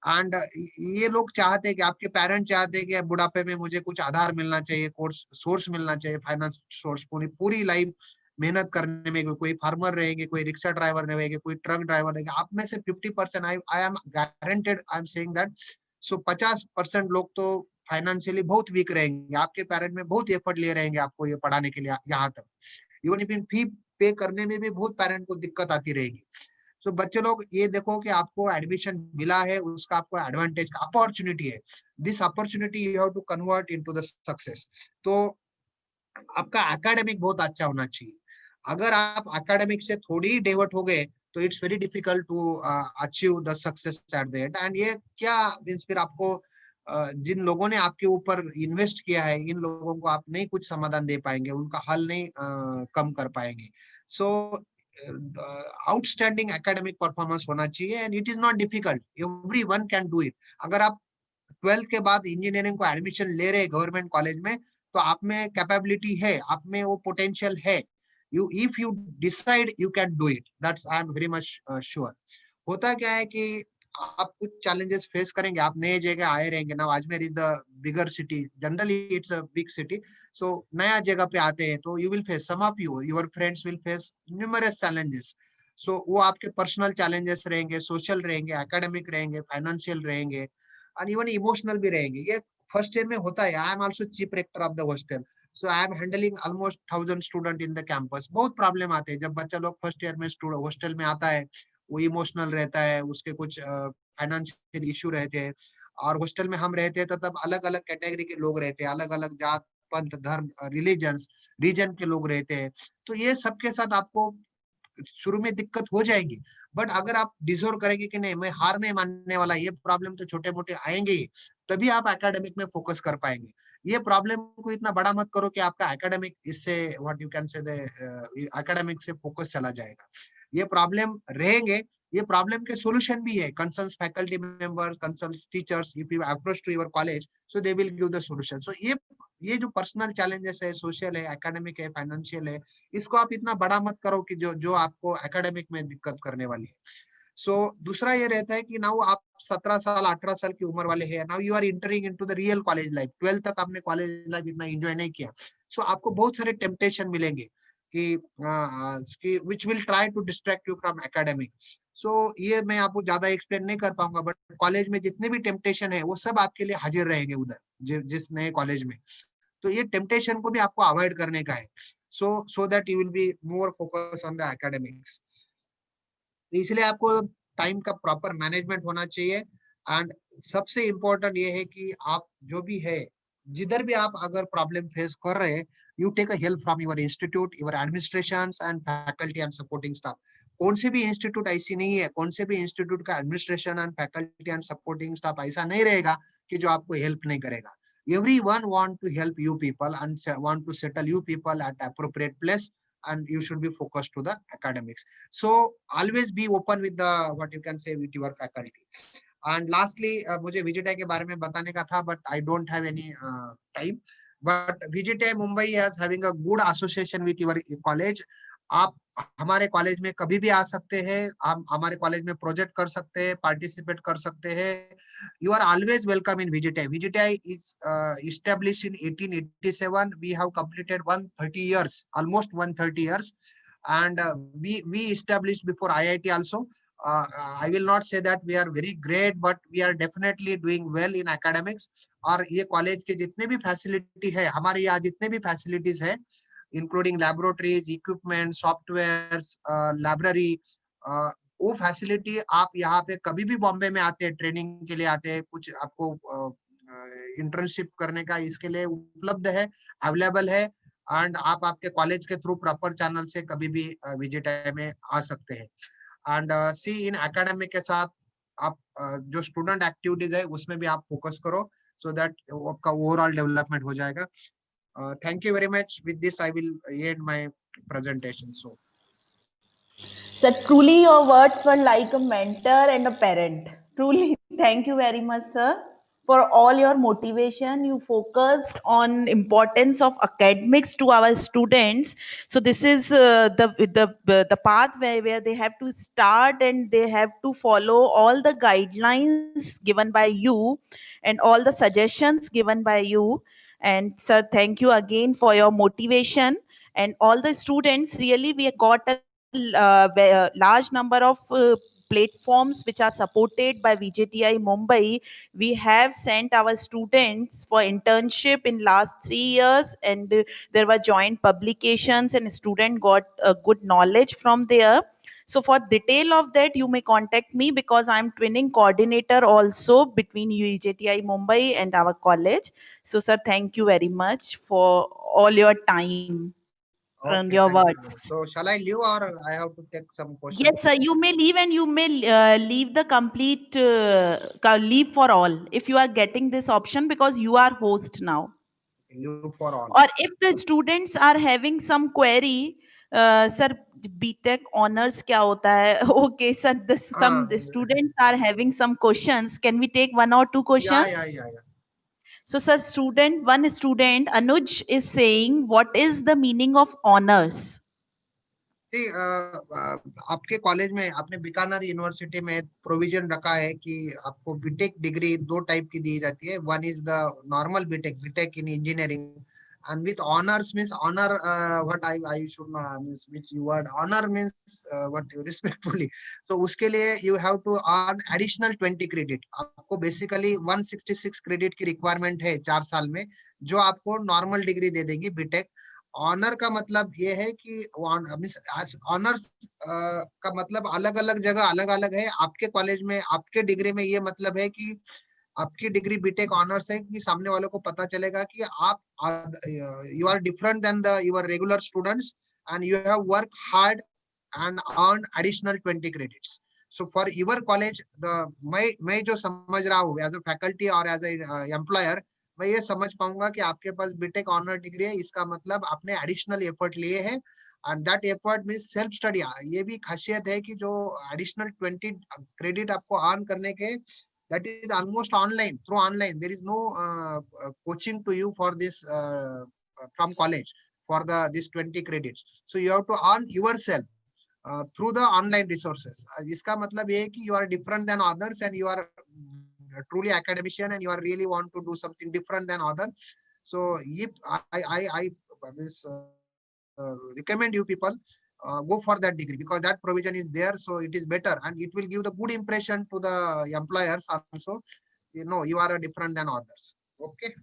एंड ये लोग चाहते हैं कि आपके पेरेंट चाहते हैं कि बुढ़ापे में मुझे कुछ आधार मिलना चाहिए, कोर्स सोर्स मिलना चाहिए, फाइनेंस सोर्स। पूरी लाइफ मेहनत करने में, कोई फार्मर रहेंगे, कोई रिक्शा ड्राइवर रहेंगे, कोई ट्रक ड्राइवर रहेंगे, आप में से 50% I am guaranteed, I am saying that. So 50% लोग तो फाइनेंशियली बहुत वीक रहेंगे, आपके पेरेंट में बहुत एफर्ट ले रहेंगे आपको ये पढ़ाने के लिए यहाँ तक। इवन इवन फी पे करने में भी बहुत पेरेंट को दिक्कत आती रहेगी। तो बच्चे लोग ये देखो कि आपको एडमिशन मिला है, उसका आपको एडवांटेज, अपॉर्चुनिटी है, this opportunity you have to convert into the success. तो आपका एकेडमिक बहुत अच्छा होना चाहिए। अगर आप एकेडमिक से थोड़ी डेवर्ट हो गए तो it's very difficult to achieve the success at the end. And ये क्या मीन्स, फिर आपको जिन लोगों ने आपके ऊपर इन्वेस्ट किया है, इन लोगों को आप नहीं कुछ समाधान दे पाएंगे, उनका हल नहीं कम कर पाएंगे। सो आउटस्टैंडिंग एकेडमिक परफॉर्मेंस होना चाहिए and it is not difficult, everyone can do it. अगर आप 12th के बाद इंजीनियरिंग को एडमिशन ले रहे गवर्नमेंट कॉलेज में, तो आप में कैपेबिलिटी है, आप में वो पोटेंशियल है। You if you decide you can do it, that's I am very much sure. होता क्या है कि आप कुछ चैलेंजेस फेस करेंगे, आप नए जगह आए रहेंगे ना, Ajmer is the bigger city, generally it's a big city. So नया जगह पे आते हैं तो you will face, some of you, your friends will face numerous challenges. So वो आपके पर्सनल चैलेंजेस रहेंगे, सोशल रहेंगे, एकेडमिक रहेंगे, फाइनेंशियल रहेंगे, और इवन इमोशनल भी रहेंगे। ये फर्स्ट ईयर में होता है। I am also chief rector of the hostel, so I am handling almost 1000 student in the campus. बहुत प्रॉब्लम आते हैं जब बच्चा लोग फर्स्ट ईयर में हॉस्टल में आता है, वो इमोशनल रहता है, उसके कुछ फाइनेंशियल इश्यू रहते हैं। और हॉस्टल में हम रहते हैं तो तब अलग अलग कैटेगरी के लोग रहते हैं, अलग अलग जात, पंथ, धर्म, रिलीजन्स, रीजन के लोग रहते हैं। तो ये सबके साथ आपको शुरू में दिक्कत हो जाएगी, बट अगर आप डिजर्व करेंगे कि नहीं, मैं हार नहीं मानने वाला, ये प्रॉब्लम तो छोटे मोटे आएंगे ही, तभी आप एकेडमिक में फोकस कर पाएंगे। ये प्रॉब्लम को इतना बड़ा मत करो कि आपका एकेडमिक इससे व्हाट यू कैन से एकेडमिक से फोकस चला जाएगा। ये प्रॉब्लम रहेंगे, ये प्रॉब्लम के सॉल्यूशन भी है। Concern faculty member, concern teachers, if you approach to your college, so they will give the solution. So ये जो पर्सनल चैलेंजेस है, सोशल है, एकेडमिक है, फाइनेंशियल है, इसको आप इतना बड़ा मत करो कि जो आपको एकेडमिक में दिक्कत करने वाली है। सो दूसरा ये रहता है कि नाउ आप 17 साल 18 साल की उम्र वाले हैं, now you are entering into the real college life. 12th तक आपने कॉलेज लाइफ इतना एंजॉय नहीं किया, सो आपको बहुत सारे टेम्पटेशन मिलेंगे कि which will try to distract you from academic. So ये मैं आपको ज्यादा एक्सप्लेन नहीं कर पाऊंगा, बट कॉलेज में जितने भी टेम्पटेशन है वो सब आपके लिए हाजिर रहेंगे उधर, जिस नए कॉलेज में। तो ये टेम्पटेशन को भी आपको अवॉइड करने का है, so that you will be more focused on the academics। इसलिए आपको टाइम का प्रॉपर मैनेजमेंट होना चाहिए। एंड सबसे इम्पोर्टेंट ये है कि आप जो भी है, जिधर भी आप अगर प्रॉब्लम फेस कर रहे हैं, you take a help from your institute, your administration and faculty and supporting staff. कौन से भी इंस्टीट्यूट ऐसी नहीं है, कौन से भी इंस्टीट्यूट का administration and faculty and supporting staff ऐसा नहीं रहेगा कि जो आपको हेल्प नहीं करेगा। Everyone want to help you people and want to settle you people at appropriate place, and you should be focused to the academics. So always be open with the what you can say with your faculty. And lastly, मुझे VGTI के बारे में बताने का था, but I don't have any time. But VGTI Mumbai is having a good association with your college, आप हमारे college में कभी भी आ सकते हैं, हम हमारे कॉलेज में प्रोजेक्ट कर सकते हैं, पार्टिसिपेट कर सकते हैं. You are always welcome in VGTI. VGTI is established in 1887. We have completed 130 years, almost 130 years, and we established before IIT also. I will not say that we are very great, but we are definitely doing well in academics. और ये college के जितने भी facility है, हमारे यहाँ जितने भी फैसिलिटीज है, including laboratories, equipment, software, library, वो फैसिलिटी आप यहाँ पे कभी भी बॉम्बे में आते हैं, ट्रेनिंग के लिए आते हैं, कुछ आपको इंटर्नशिप करने का इसके लिए उपलब्ध है, अवेलेबल है. एंड आप आपके कॉलेज के थ्रू प्रॉपर चैनल से कभी भी VGTI में आ सकते हैं. एंड सी इन एकेडमिक के साथ आप जो स्टूडेंट एक्टिविटीज है उसमें भी आप फोकस करो, सो दैट आपका ओवरऑल डेवलपमेंट हो जाएगा. Thank you very much. With this, I will end my presentation. So, So truly your words were like a mentor and a parent. Truly, thank you very much, sir, for all your motivation. You focused on importance of academics to our students. So this is the path where they have to start and they have to follow all the guidelines given by you and all the suggestions given by you. And sir, thank you again for your motivation. And all the students, really, we got a large number of platforms which are supported by VJTI Mumbai. We have sent our students for internship in last 3 years, and there were joint publications, and student got good knowledge from there. So for detail of that, you may contact me because I'm twinning coordinator also between VJTI Mumbai and our college. So sir, thank you very much for all your time and okay, your thank you very much. words. So, shall I leave or I have to take some questions? Yes, sir. You may leave and you may leave the complete leave for all if you are getting this option because you are host now. Leave for all. Or if the students are having some query, sir, BTech honors क्या होता है? Okay, sir. Some the students are having some questions. Can we take one or two questions? Yeah. So, sir, one student, Anuj, is saying, what is the meaning of honors? See, आपके college में आपने Bikaner university में provision रखा है कि आपको BTech degree दो type की दी जाती है. One is the normal BTech, BTech in engineering, and with honors means honor, what I should know means which word honor means, what respectfully. So उसके लिए you have to earn additional 20 credit. आपको basically 166 credit की requirement है 4 साल में, जो आपको normal degree दे देगी बीटेक. ऑनर का मतलब ये है कि ऑनर्स का मतलब अलग अलग जगह अलग अलग है. आपके कॉलेज में आपके डिग्री में ये मतलब है कि आपकी डिग्री बीटेक ऑनर्स है कि सामने वालों को पता चलेगा कि आप you are different than the your regular students and you have work hard and earn additional 20 credits. So for your college मैं जो समझ रहा हूँ एज अ फैकल्टी और एज ए एम्प्लॉयर, मैं ये समझ पाऊंगा कि आपके पास बीटेक ऑनर डिग्री है, इसका मतलब आपने एडिशनल एफर्ट लिए हैं and that effort means self study. ये भी खासियत है कि जो एडिशनल 20 क्रेडिट आपको अर्न करने के, that is almost online, through online. There is no coaching to you for this from college for this 20 credits. So you have to earn yourself through the online resources. इसका मतलब ये है कि you are different than others and you are truly academician and you are really want to do something different than others. So if I recommend you people go for that degree because that provision is there, so it is better and it will give the good impression to the employers also. You know, you are different than others. Okay.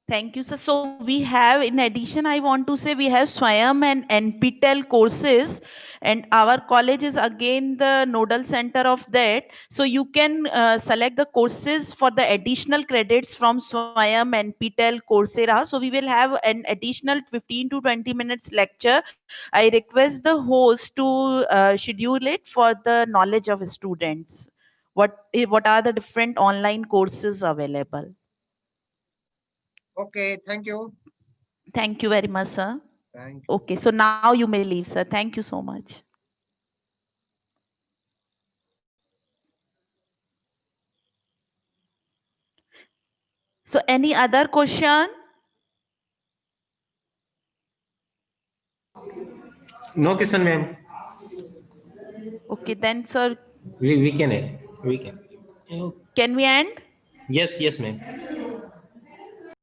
Thank you, sir. So we have, in addition, I want to say we have Swayam and NPTEL courses, and our college is again the nodal center of that. So you can select the courses for the additional credits from Swayam, NPTEL, Coursera. So we will have an additional 15 to 20 minutes lecture. I request the host to schedule it for the knowledge of students. What are the different online courses available? Okay. Thank you. Thank you very much, sir. Thank you. Okay, so now you may leave, sir. Thank you so much. So any other question? No question, ma'am. Okay, then, sir, We can. can we end? Yes, ma'am.